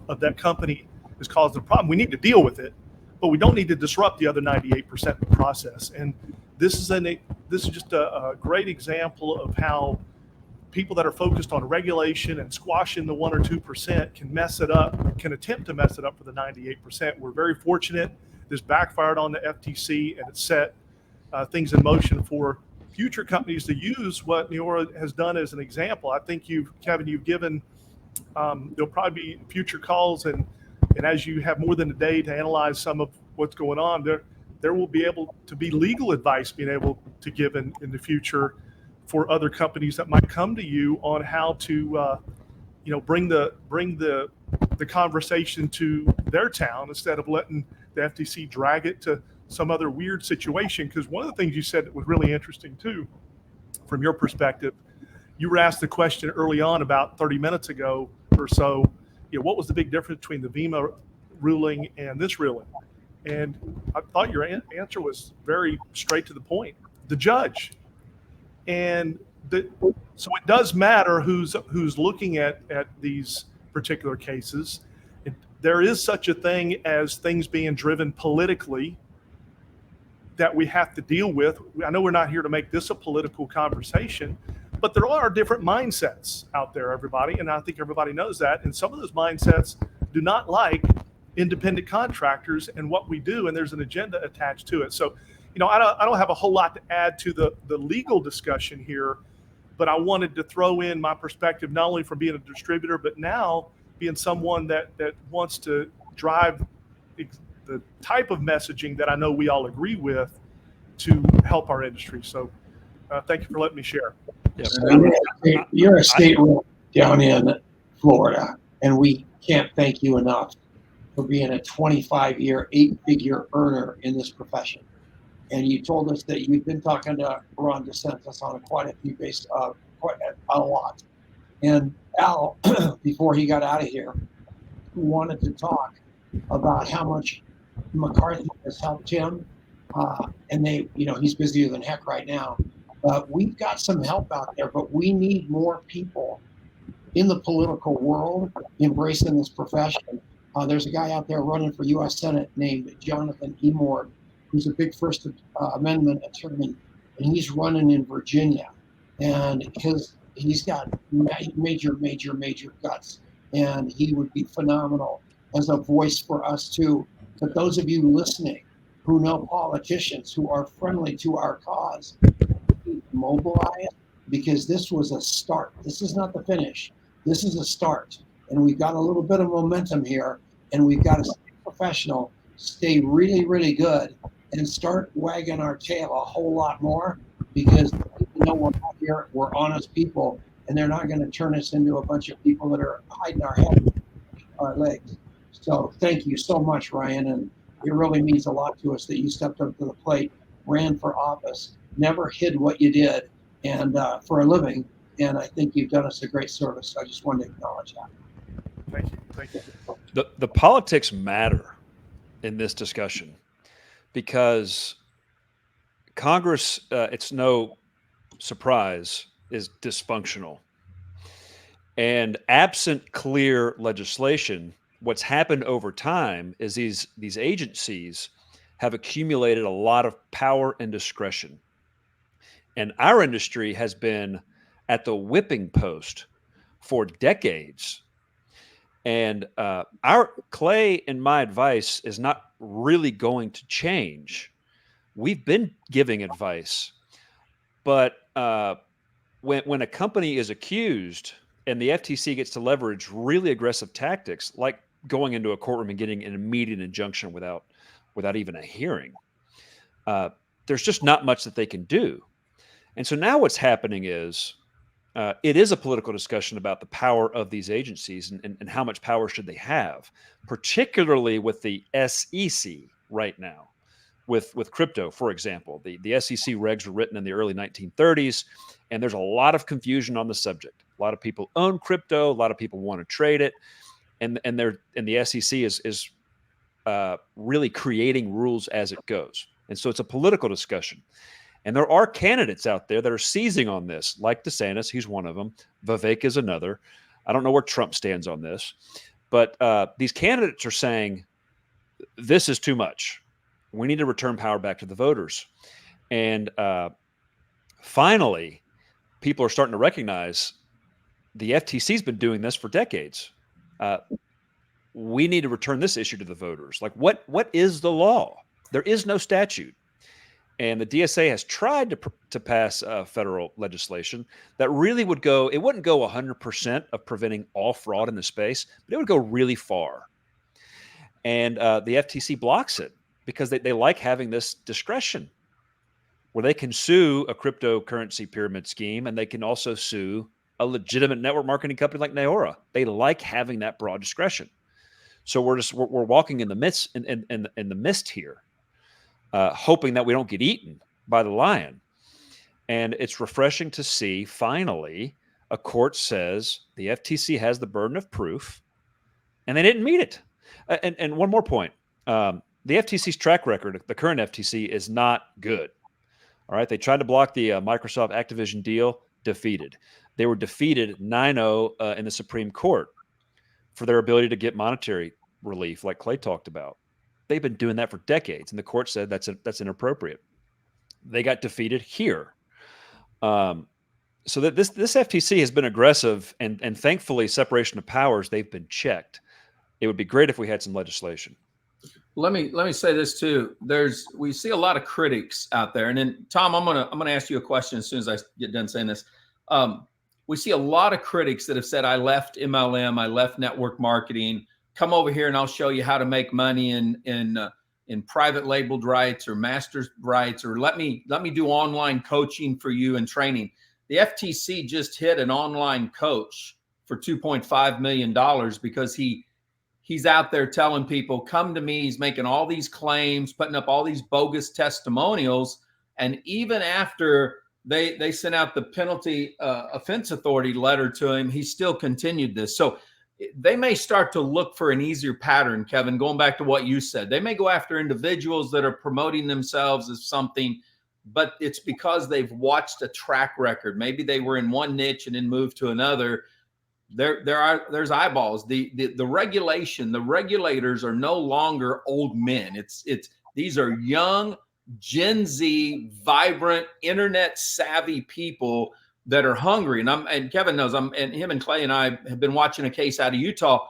of that company is causing the problem, we need to deal with it, but we don't need to disrupt the other 98% of the process. And this is just a great example of how people that are focused on regulation and squashing the 1 or 2% can attempt to mess it up for the 98%. We're very fortunate this backfired on the FTC, and it set things in motion for future companies to use what Neora has done as an example. I think Kevin, you've given, there'll probably be future calls, and as you have more than a day to analyze some of what's going on, there will be able to be legal advice being able to give in the future for other companies that might come to you on how to, bring the conversation to their town instead of letting the FTC drag it to some other weird situation. Because one of the things you said that was really interesting too, from your perspective, you were asked the question early on about 30 minutes ago or so, what was the big difference between the VEMA ruling and this ruling? And I thought your answer was very straight to the point. The judge. And so it does matter who's looking at these particular cases. There is such a thing as things being driven politically that we have to deal with. I know we're not here to make this a political conversation, but there are different mindsets out there, everybody, and I think everybody knows that. And some of those mindsets do not like independent contractors and what we do, and there's an agenda attached to it. So, I don't have a whole lot to add to the legal discussion here, but I wanted to throw in my perspective, not only from being a distributor, but now being someone that wants to drive the type of messaging that I know we all agree with to help our industry. So thank you for letting me share. You're a state rep down in Florida, and we can't thank you enough for being a 25-year, 8-figure earner in this profession. And you told us that you've been talking to Ron DeSantis on quite a few bases, quite a lot. And Al, before he got out of here, wanted to talk about how much McCarthy has helped him. And he's busier than heck right now. We've got some help out there, but we need more people in the political world embracing this profession. There's a guy out there running for U.S. Senate named Jonathan Emord, who's a big First Amendment attorney, and he's running in Virginia. And he's got major guts, and he would be phenomenal as a voice for us too. But those of you listening who know politicians who are friendly to our cause, mobilize, because this was a start. This is not the finish. This is a start. And we've got a little bit of momentum here, and we've got to stay professional, stay really, really good, and start wagging our tail a whole lot more, because people know we're out here, we're honest people, and they're not going to turn us into a bunch of people that are hiding our heads, our legs. So thank you so much, Ryan, and it really means a lot to us that you stepped up to the plate, ran for office, never hid what you did, and for a living. And I think you've done us a great service. So I just wanted to acknowledge that. Thank you. The politics matter in this discussion because Congress, it's no surprise, is dysfunctional. And absent clear legislation, what's happened over time is these agencies have accumulated a lot of power and discretion. And our industry has been at the whipping post for decades. And Clay, and my advice is not really going to change. We've been giving advice, but when a company is accused and the FTC gets to leverage really aggressive tactics, like going into a courtroom and getting an immediate injunction without even a hearing, there's just not much that they can do. And so now what's happening is it is a political discussion about the power of these agencies and how much power should they have, particularly with the SEC right now. With crypto, for example, the SEC regs were written in the early 1930s, and there's a lot of confusion on the subject. A lot of people own crypto, a lot of people want to trade it, and the SEC is really creating rules as it goes. And so it's a political discussion. And there are candidates out there that are seizing on this, like DeSantis. He's one of them. Vivek is another. I don't know where Trump stands on this, but these candidates are saying this is too much. We need to return power back to the voters. And finally, people are starting to recognize the FTC's been doing this for decades. We need to return this issue to the voters. Like, what is the law? There is no statute. And the DSA has tried to pass federal legislation that really would go, it wouldn't go 100% of preventing all fraud in the space, but it would go really far. And the FTC blocks it because they like having this discretion where they can sue a cryptocurrency pyramid scheme, and they can also sue a legitimate network marketing company like Neora. They like having that broad discretion. So we're walking in the midst in the mist here. Hoping that we don't get eaten by the lion. And it's refreshing to see, finally, a court says the FTC has the burden of proof, and they didn't meet it. And one more point. The FTC's track record, the current FTC, is not good. All right, they tried to block the Microsoft Activision deal, defeated. They were defeated 9-0 in the Supreme Court for their ability to get monetary relief, like Clay talked about. They've been doing that for decades, and the court said that's inappropriate. They got defeated here. So that this FTC has been aggressive, and thankfully, separation of powers, they've been checked. It would be great if we had some legislation. Let me say this too. We see a lot of critics out there, and then Tom, I'm gonna ask you a question as soon as I get done saying this. We see a lot of critics that have said, "I left MLM, I left network marketing. Come over here and I'll show you how to make money in private labeled rights or master's rights, or let me do online coaching for you and training." The FTC just hit an online coach for $2.5 million because he he's out there telling people, come to me. He's making all these claims, putting up all these bogus testimonials. And even after they sent out the penalty offense authority letter to him, he still continued this. So they may start to look for an easier pattern, Kevin, going back to what you said. They may go after individuals that are promoting themselves as something, but it's because they've watched a track record. Maybe they were in one niche and then moved to another. There's eyeballs. The regulation, the regulators are no longer old men. These are young, Gen Z, vibrant, internet savvy people that are hungry. And Kevin knows and him and Clay and I have been watching a case out of Utah.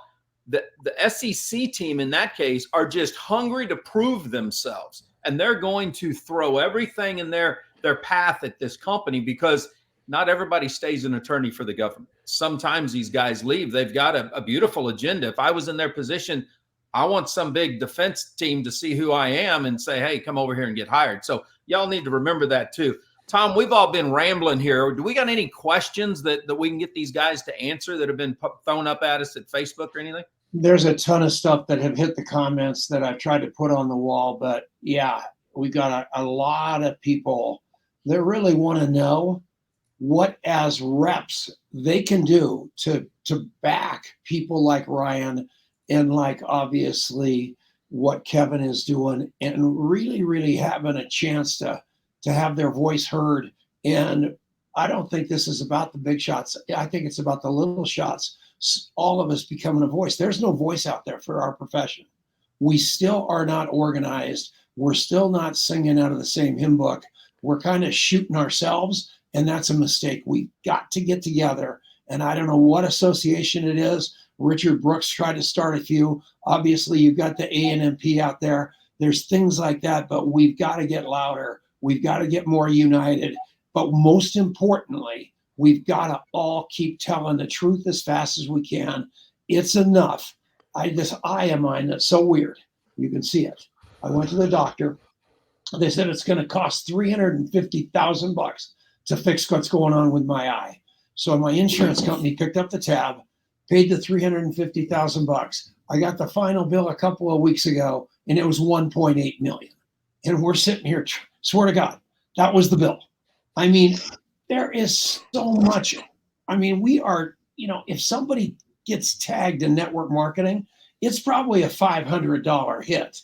The SEC team in that case are just hungry to prove themselves. And they're going to throw everything in their path at this company, because not everybody stays an attorney for the government. Sometimes these guys leave. They've got a beautiful agenda. If I was in their position, I want some big defense team to see who I am and say, hey, come over here and get hired. So y'all need to remember that too. Tom, we've all been rambling here. Do we got any questions that we can get these guys to answer that have been thrown up at us at Facebook or anything? There's a ton of stuff that have hit the comments that I've tried to put on the wall, but yeah, we've got a lot of people that really want to know what as reps they can do to back people like Ryan and like obviously what Kevin is doing, and really, really having a chance to have their voice heard. And I don't think this is about the big shots. I think it's about the little shots. All of us becoming a voice. There's no voice out there for our profession. We still are not organized. We're still not singing out of the same hymn book. We're kind of shooting ourselves, and that's a mistake. We've got to get together. And I don't know what association it is. Richard Brooks tried to start a few. Obviously, you've got the ANMP out there. There's things like that, but we've got to get louder. We've got to get more united. But most importantly, we've got to all keep telling the truth as fast as we can. It's enough. This eye of mine that's so weird. You can see it. I went to the doctor. They said it's going to cost $350,000 to fix what's going on with my eye. So my insurance company picked up the tab, paid the $350,000. I got the final bill a couple of weeks ago, and it was $1.8 million. And we're sitting here, swear to God, that was the bill. I mean, there is so much. I mean, we are, if somebody gets tagged in network marketing, it's probably a $500 hit.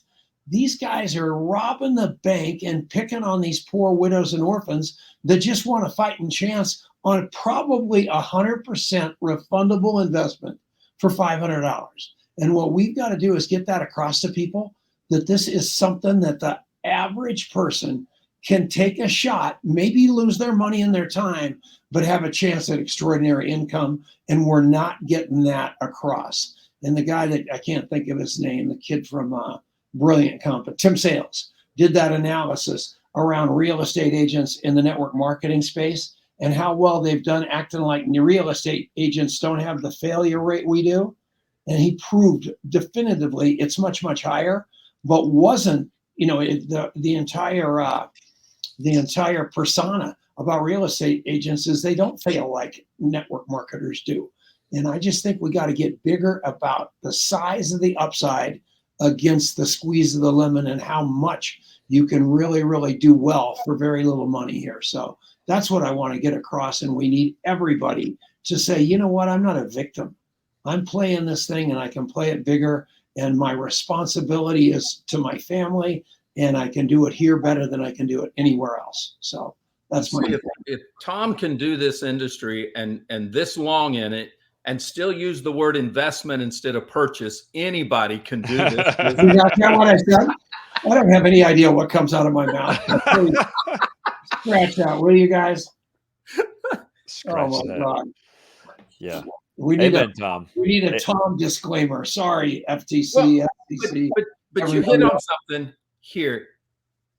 These guys are robbing the bank and picking on these poor widows and orphans that just want a fighting chance on probably 100% refundable investment for $500. And what we've got to do is get that across to people, that this is something that the average person can take a shot, maybe lose their money and their time, but have a chance at extraordinary income. And we're not getting that across. And the guy that I can't think of his name, the kid from Brilliant Company, Tim Sales, did that analysis around real estate agents in the network marketing space and how well they've done acting like real estate agents don't have the failure rate we do. And he proved definitively it's much, much higher, but wasn't, the entire persona about real estate agents is they don't fail like network marketers do. And I just think we got to get bigger about the size of the upside against the squeeze of the lemon and how much you can really, really do well for very little money here. So that's what I want to get across. And we need everybody to say, you know what, I'm not a victim. I'm playing this thing and I can play it bigger. And my responsibility is to my family, and I can do it here better than I can do it anywhere else. So that's my if Tom can do this industry and this long in it and still use the word investment instead of purchase, anybody can do this. Is that what I said? I don't have any idea what comes out of my mouth. Please scratch out, will you guys? Scratch oh my that. God. Yeah. We need Tom. We need a Tom disclaimer. Sorry, FTC, FTC. But you hit on something here.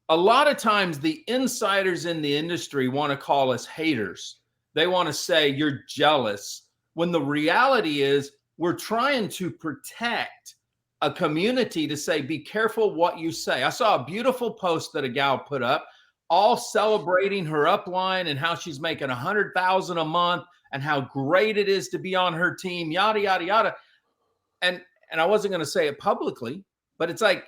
A lot of times the insiders in the industry want to call us haters. They want to say you're jealous, when the reality is we're trying to protect a community to say, be careful what you say. I saw a beautiful post that a gal put up, all celebrating her upline and how she's making $100,000 a month and how great it is to be on her team, yada, yada, yada. And And I wasn't going to say it publicly, but it's like,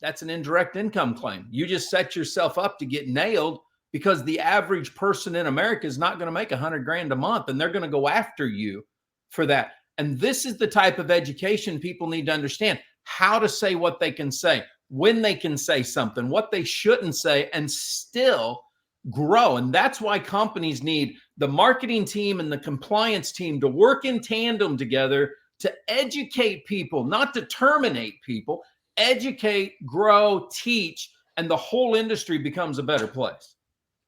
that's an indirect income claim. You just set yourself up to get nailed, because the average person in America is not going to make $100,000 a month, and they're going to go after you for that. And this is the type of education people need to understand: how to say what they can say, when they can say something, what they shouldn't say, and still grow. And that's why companies need the marketing team and the compliance team to work in tandem together to educate people, not to terminate people. Educate, grow, teach, and the whole industry becomes a better place.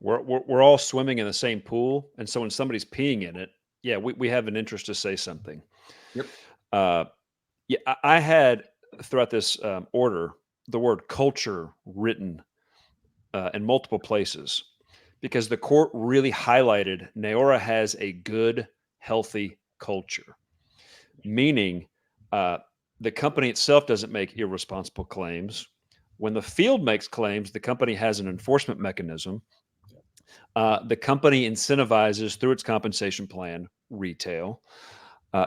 We're all swimming in the same pool, and so when somebody's peeing in it, yeah, we have an interest to say something. Yep. Yeah, I had throughout this order the word culture written in multiple places, because the court really highlighted Neora has a good, healthy culture, meaning the company itself doesn't make irresponsible claims. When the field makes claims, the company has an enforcement mechanism. The company incentivizes through its compensation plan retail.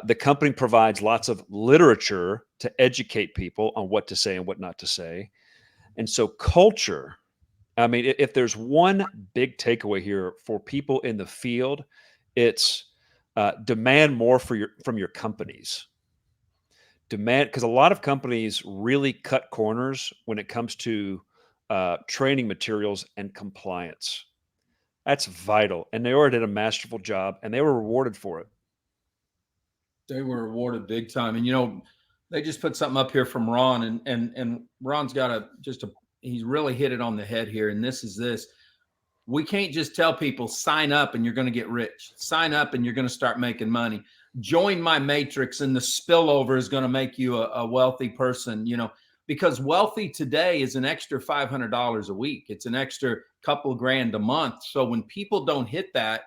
The company provides lots of literature to educate people on what to say and what not to say. And so culture, I mean, if there's one big takeaway here for people in the field, it's demand more from your companies. Demand, because a lot of companies really cut corners when it comes to training materials and compliance. That's vital. And Neora did a masterful job, and they were rewarded for it. They were rewarded big time. And, they just put something up here from Ron, and Ron's got he's really hit it on the head here. And this is this: we can't just tell people sign up and you're going to get rich, sign up and you're going to start making money, join my matrix and the spillover is going to make you a wealthy person, because wealthy today is an extra $500 a week. It's an extra couple of grand a month. So when people don't hit that,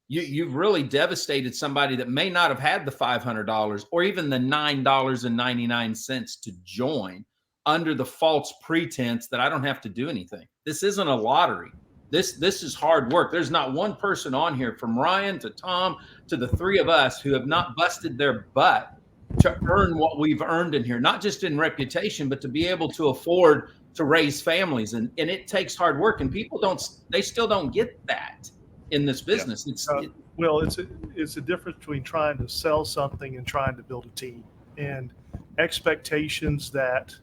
you've really devastated somebody that may not have had the $500 or even the $9.99 to join under the false pretense that I don't have to do anything. This isn't a lottery. This is hard work. There's not one person on here, from Ryan to Tom to the three of us, who have not busted their butt to earn what we've earned in here, not just in reputation, but to be able to afford to raise families. And it takes hard work, and people still don't get that in this business. Yeah. It's a difference between trying to sell something and trying to build a team, and expectations that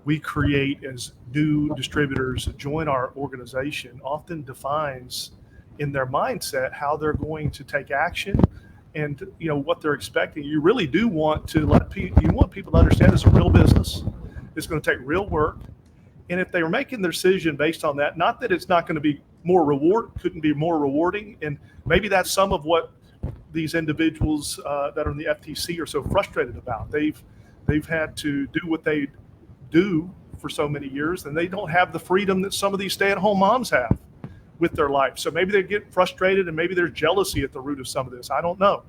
we create as new distributors that join our organization often defines in their mindset how they're going to take action and what they're expecting. You really do want to want people to understand it's a real business. It's going to take real work. And if they were making their decision based on that, not that it's not going to be couldn't be more rewarding. And maybe that's some of what these individuals that are in the FTC are so frustrated about. They've had to do what they do for so many years, and they don't have the freedom that some of these stay-at-home moms have with their life. So maybe they get frustrated, and maybe there's jealousy at the root of some of this. I don't know.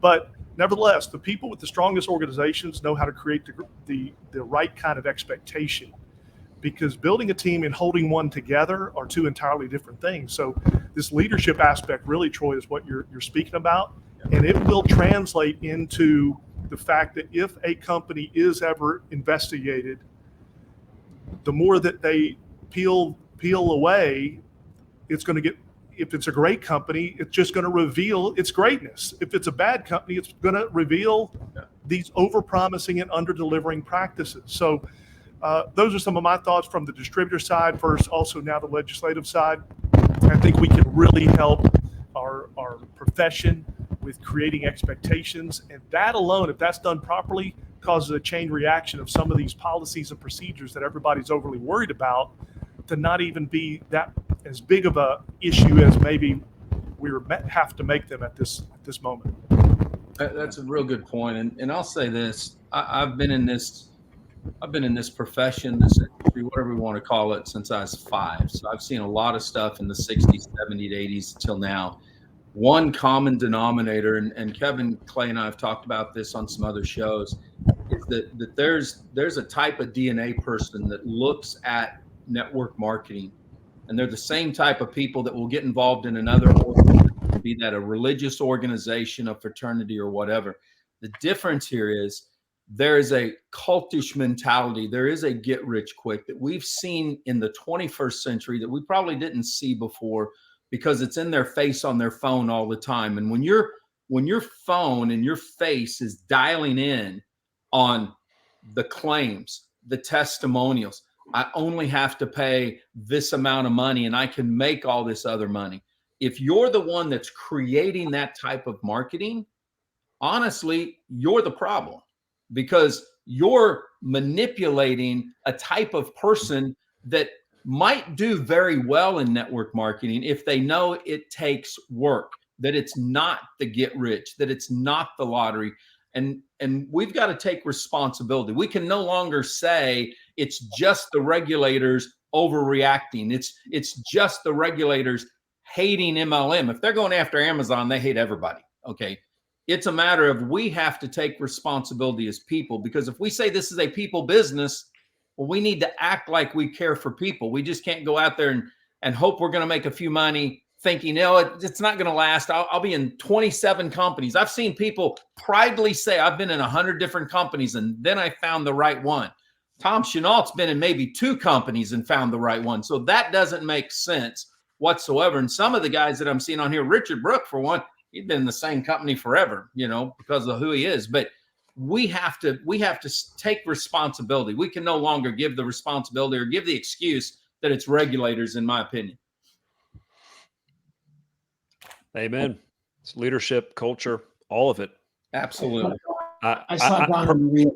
But nevertheless, the people with the strongest organizations know how to create the right kind of expectation, because building a team and holding one together are two entirely different things. So this leadership aspect really, Troy, is what you're speaking about, and it will translate into the fact that if a company is ever investigated, the more that they peel away, it's going to get, if it's a great company, it's just going to reveal its greatness. If it's a bad company, it's going to reveal these over-promising and under-delivering practices. So those are some of my thoughts from the distributor side. First, also now the legislative side. I think we can really help our profession with creating expectations, and that alone, if that's done properly, causes a chain reaction of some of these policies and procedures that everybody's overly worried about to not even be that as big of a issue as maybe we have to make them at this moment. That's a real good point. And I'll say this: I've been in this profession, this industry, whatever we want to call it, since I was 5. So I've seen a lot of stuff in the 60s, 70s, 80s till now. One common denominator, and Kevin, Clay, and I have talked about this on some other shows, is that there's a type of DNA person that looks at network marketing, and they're the same type of people that will get involved in another organization, be that a religious organization, a fraternity, or whatever. The difference here is there is a cultish mentality. There is a get rich quick that we've seen in the 21st century that we probably didn't see before, because it's in their face on their phone all the time. And when your phone and your face is dialing in on the claims, the testimonials, I only have to pay this amount of money and I can make all this other money. If you're the one that's creating that type of marketing, honestly, you're the problem, because you're manipulating a type of person that might do very well in network marketing if they know it takes work, that it's not the get rich, that it's not the lottery. And we've got to take responsibility. We can no longer say it's just the regulators overreacting. It's just the regulators hating MLM. If they're going after Amazon, they hate everybody. Okay. It's a matter of, we have to take responsibility as people, because if we say this is a people business, well, we need to act like we care for people. We just can't go out there and hope we're going to make a few money thinking, it's not going to last. I'll be in 27 companies. I've seen people pridely say, I've been in 100 different companies and then I found the right one. Tom Chenault's been in maybe 2 companies and found the right one. So that doesn't make sense whatsoever. And some of the guys that I'm seeing on here, Richard Brook, for one, he's been in the same company forever, because of who he is. But we have to take responsibility. We can no longer give the responsibility or give the excuse that it's regulators, in my opinion. Amen. It's leadership, culture, all of it. Absolutely. I saw Don and Maria.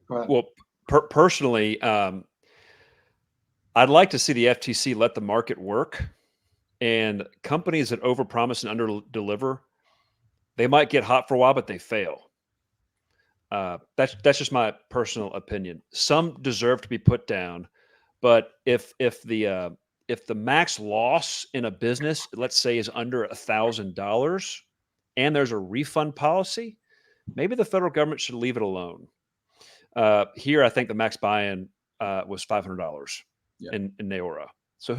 Go ahead. Well, personally, I'd like to see the FTC let the market work, and companies that overpromise and underdeliver, they might get hot for a while, but they fail. That's just my personal opinion. Some deserve to be put down, but if the max loss in a business, let's say, is under $1,000, and there's a refund policy, maybe the federal government should leave it alone. Here, I think the max buy-in was $500 in Neora. So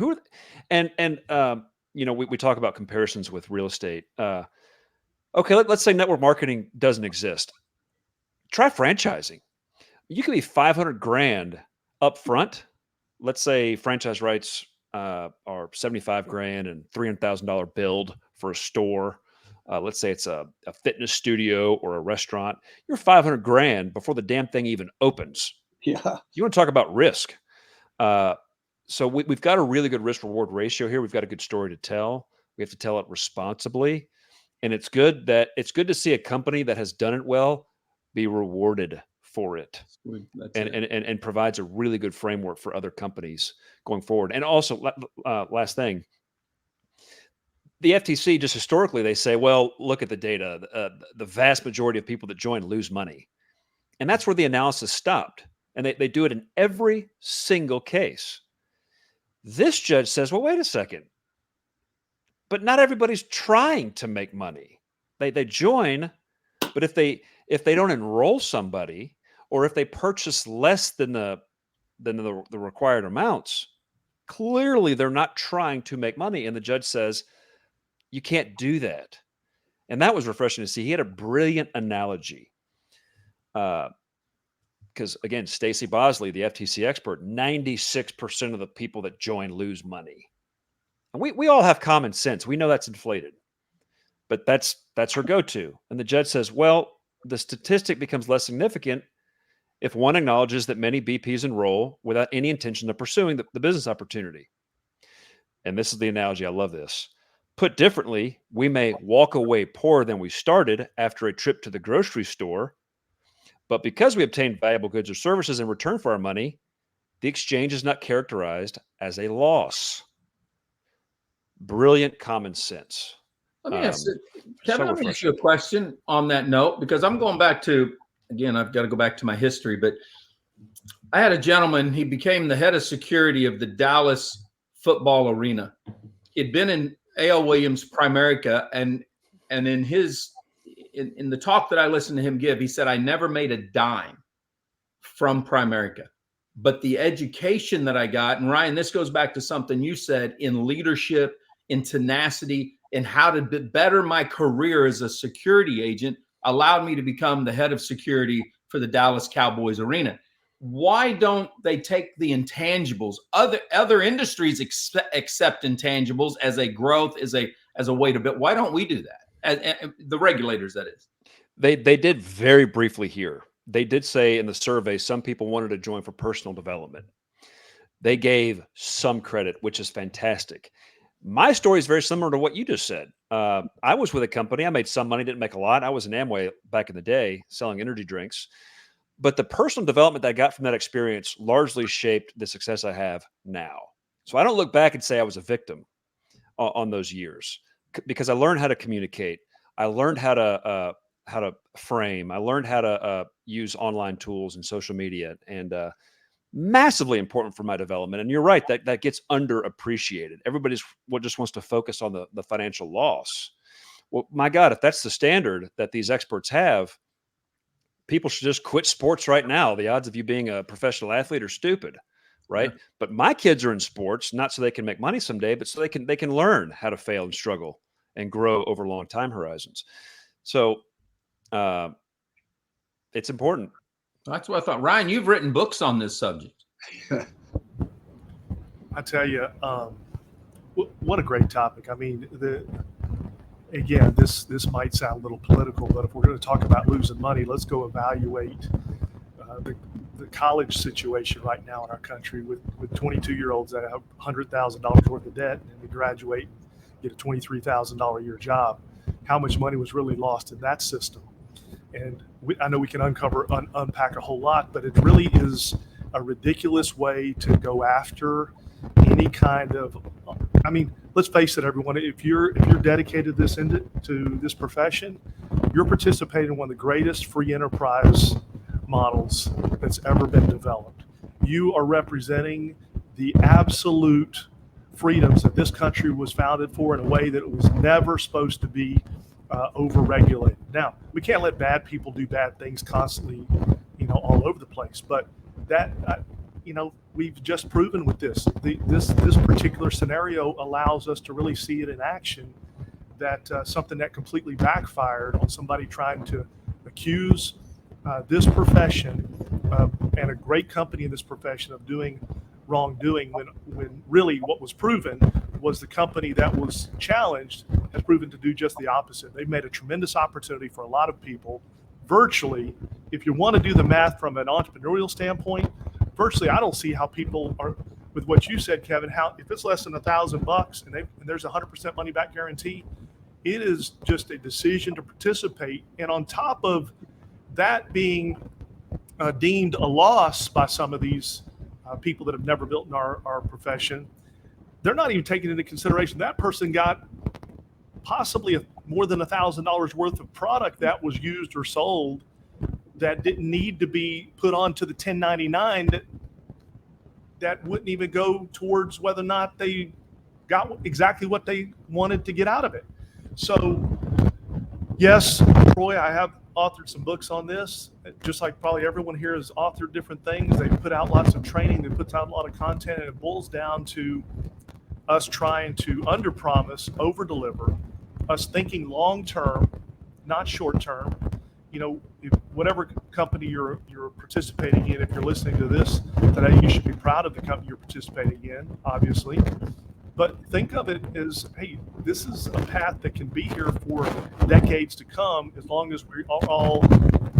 we talk about comparisons with real estate. Okay, let's say network marketing doesn't exist. Try franchising. You could be $500,000 up front. Let's say franchise rights are $75,000 and $300,000 build for a store. Let's say it's a fitness studio or a restaurant. You're $500,000 before the damn thing even opens. Yeah. You want to talk about risk? So we've got a really good risk reward ratio here. We've got a good story to tell. We have to tell it responsibly, and it's good to see a company that has done it well be rewarded for it, and provides a really good framework for other companies going forward. And also, last thing, the FTC, just historically, they say, well, look at the data. The vast majority of people that join lose money, and that's where the analysis stopped. And they do it in every single case. This judge says, well, wait a second, but not everybody's trying to make money. They join, but if they don't enroll somebody, or if they purchase less than the required amounts, clearly they're not trying to make money. And the judge says, you can't do that. And that was refreshing to see. He had a brilliant analogy. Because again, Stacy Bosley, the FTC expert, 96% of the people that join lose money. And we all have common sense. We know that's inflated, but that's her go-to. And the judge says, well, the statistic becomes less significant if one acknowledges that many BPs enroll without any intention of pursuing the business opportunity. And this is the analogy. I love this. Put differently, we may walk away poorer than we started after a trip to the grocery store, but because we obtained valuable goods or services in return for our money, the exchange is not characterized as a loss. Brilliant common sense. Let me ask Kevin, let me ask you a question on that note, because I'm going back to, again, I've got to go back to my history, but I had a gentleman, he became the head of security of the Dallas football arena. He'd been in A.L. Williams Primerica, and in the talk that I listened to him give, he said, I never made a dime from Primerica, but the education that I got, and Ryan, this goes back to something you said, in leadership, in tenacity, and how to better my career as a security agent, allowed me to become the head of security for the Dallas Cowboys arena. Why don't they take the intangibles? Other industries accept intangibles as a growth, as a way to build. Why don't we do that? The regulators, that is. They did very briefly here. They did say in the survey some people wanted to join for personal development. They gave some credit, which is fantastic. My story is very similar to what you just said. I was with a company. I made some money, didn't make a lot. I was in Amway back in the day selling energy drinks. But the personal development that I got from that experience largely shaped the success I have now. So I don't look back and say I was a victim on those years, because I learned how to communicate. I learned how to frame. I learned how to use online tools and social media, and massively important for my development. And you're right, that gets underappreciated. Everybody's just wants to focus on the financial loss. Well, my God, if that's the standard that these experts have, people should just quit sports right now. The odds of you being a professional athlete are stupid, right? Yeah. But my kids are in sports, not so they can make money someday, but so they can learn how to fail and struggle and grow over long time horizons. So it's important. That's what I thought. Ryan, you've written books on this subject. I tell you, what a great topic. I mean, again, this might sound a little political, but if we're going to talk about losing money, let's go evaluate the college situation right now in our country with 22-year-olds that have $100,000 worth of debt, and they graduate and get a $23,000 a year job. How much money was really lost in that system? And I know we can unpack a whole lot, but it really is a ridiculous way to go after any kind of, I mean, let's face it, everyone, if you're dedicated to this profession, you're participating in one of the greatest free enterprise models that's ever been developed. You are representing the absolute freedoms that this country was founded for in a way that it was never supposed to be over-regulated. Now, we can't let bad people do bad things constantly, all over the place, but that, we've just proven with this particular scenario allows us to really see it in action, that something that completely backfired on somebody trying to accuse this profession and a great company in this profession of doing wrongdoing, when really what was proven was the company that was challenged has proven to do just the opposite. They've made a tremendous opportunity for a lot of people. Virtually, if you want to do the math from an entrepreneurial standpoint, virtually, I don't see how people are, with what you said, Kevin, how if it's less than $1,000 and there's 100% money back guarantee, it is just a decision to participate. And on top of that being deemed a loss by some of these people that have never built in our profession, they're not even taking into consideration that person got possibly more than $1,000 worth of product that was used or sold that didn't need to be put onto the 1099 that wouldn't even go towards whether or not they got exactly what they wanted to get out of it. So yes, Troy, I have authored some books on this, just like probably everyone here has authored different things. They put out lots of training, they put out a lot of content, and it boils down to us trying to underpromise, overdeliver, us thinking long-term, not short-term. Whatever company you're participating in, if you're listening to this today, you should be proud of the company you're participating in, obviously. But think of it as, hey, this is a path that can be here for decades to come, as long as we all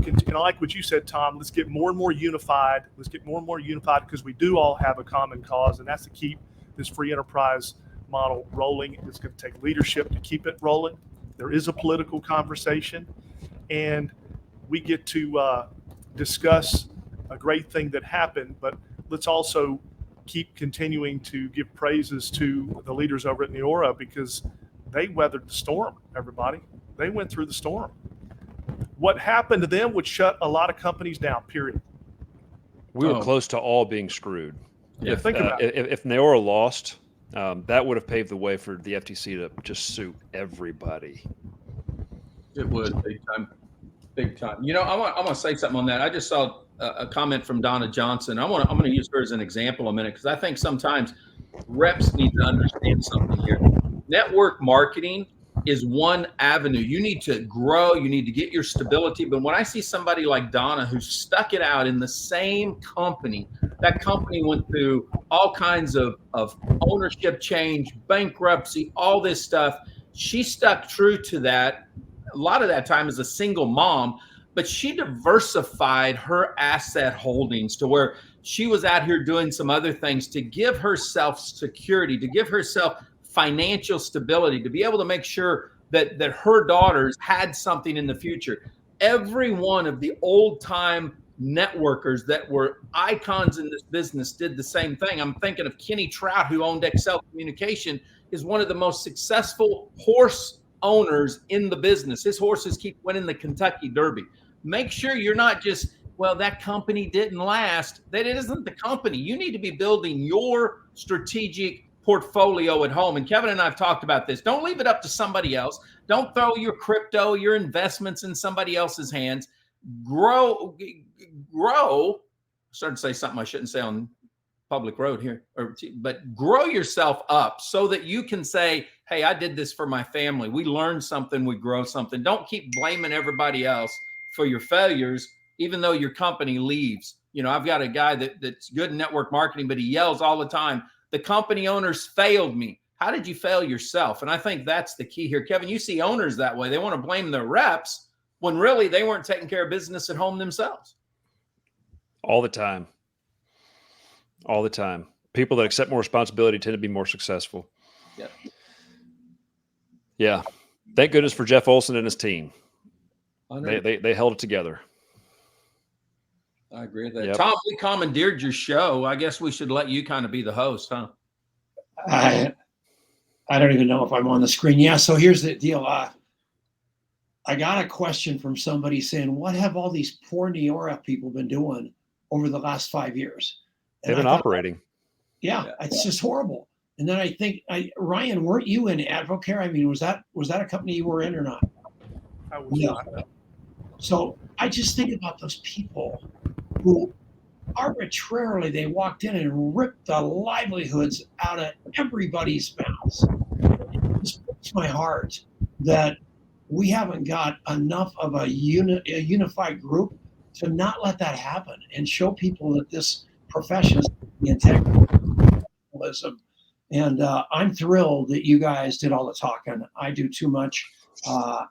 continue. I like what you said, Tom. Let's get more and more unified. Let's get more and more unified, because we do all have a common cause, and that's to keep this free enterprise model rolling. It's going to take leadership to keep it rolling. There is a political conversation, and we get to discuss a great thing that happened, but let's also keep continuing to give praises to the leaders over at Neora, because they weathered the storm, everybody. They went through the storm. What happened to them would shut a lot of companies down, period. We were close to all being screwed. Yeah, think about it. If Neora lost, that would have paved the way for the FTC to just sue everybody. It would, big time. Big time. I want to say something on that. I just saw a comment from Donna Johnson. I'm going to use her as an example a minute, because I think sometimes reps need to understand something here. Network marketing is one avenue. You need to grow, you need to get your stability. But when I see somebody like Donna who stuck it out in the same company, that company went through all kinds of ownership change, bankruptcy, all this stuff. She stuck true to that a lot of that time as a single mom, but she diversified her asset holdings to where she was out here doing some other things to give herself security, to give herself financial stability, to be able to make sure that her daughters had something in the future. Every one of the old time networkers that were icons in this business did the same thing. I'm thinking of Kenny Trout, who owned Excel Communication, is one of the most successful horse owners in the business. His horses keep winning the Kentucky Derby. Make sure you're not just, well, that company didn't last. That it isn't the company. You need to be building your strategic portfolio at home. And Kevin and I have talked about this. Don't leave it up to somebody else. Don't throw your crypto, your investments in somebody else's hands. Grow. Started to say something I shouldn't say on public road here, but grow yourself up so that you can say, hey, I did this for my family. We learned something, we grow something. Don't keep blaming everybody else for your failures, even though your company leaves. You know, I've got a guy that's good in network marketing, but he yells all the time, the company owners failed me. How did you fail yourself? And I think that's the key here. Kevin, you see owners that way. They want to blame their reps when really they weren't taking care of business at home themselves. All the time. All the time. People that accept more responsibility tend to be more successful. Yep. Yeah. Thank goodness for Jeff Olson and his team. They held it together. I agree with that. Yep. Tom, we commandeered your show. I guess we should let you kind of be the host, huh? I don't even know if I'm on the screen. Yeah, so here's the deal. I got a question from somebody saying, what have all these poor Neora people been doing over the last 5 years? They've been operating. Yeah, it's just horrible. And then I think, Ryan, weren't you in Advocare? I mean, was that a company you were in or not? I was not. So I just think about those people who arbitrarily they walked in and ripped the livelihoods out of everybody's mouths. It just breaks my heart that we haven't got enough of a unified group to not let that happen and show people that this profession is integrity. And I'm thrilled that you guys did all the talking. I do too much,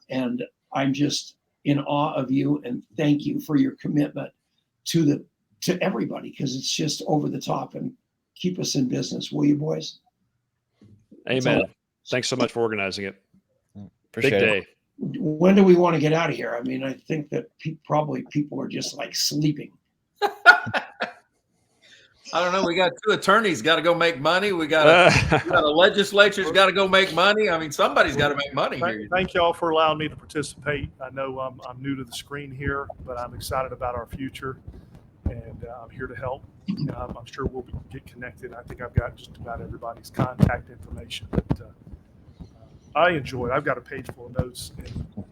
and I'm just in awe of you. And thank you for your commitment to everybody, because it's just over the top and keep us in business. Will you, boys? Amen. Thanks so much for organizing it. Appreciate Big it. day. When do we want to get out of here? I mean, I think that probably people are just like sleeping. I don't know. We got two attorneys got to go make money. We got a legislature's got to go make money. I mean, somebody's got to make money here. Thank y'all for allowing me to participate. I know I'm new to the screen here, but I'm excited about our future, and I'm here to help. I'm sure we'll get connected. I think I've got just about everybody's contact information. But I enjoy it. I've got a page full of notes. And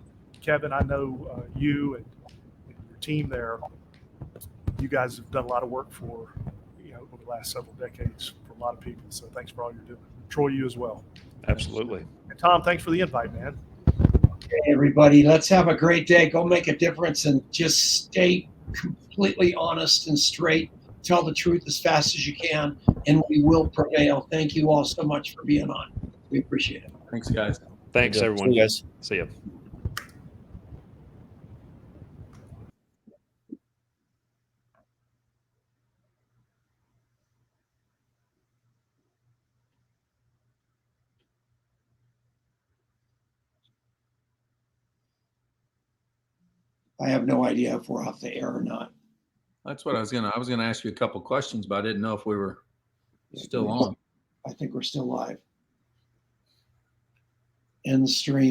Kevin, I know you and your team there. You guys have done a lot of work for over the last several decades for a lot of people. So thanks for all you're doing. Troy, you as well. Absolutely. And Tom, thanks for the invite, man. Hey, everybody, let's have a great day. Go make a difference and just stay completely honest and straight. Tell the truth as fast as you can, and we will prevail. Thank you all so much for being on. We appreciate it. Thanks, guys. Thanks, everyone. See you guys. See ya. I have no idea if we're off the air or not. That's what I was gonna ask you a couple questions, but I didn't know if we were still on. I think we're still live. End stream.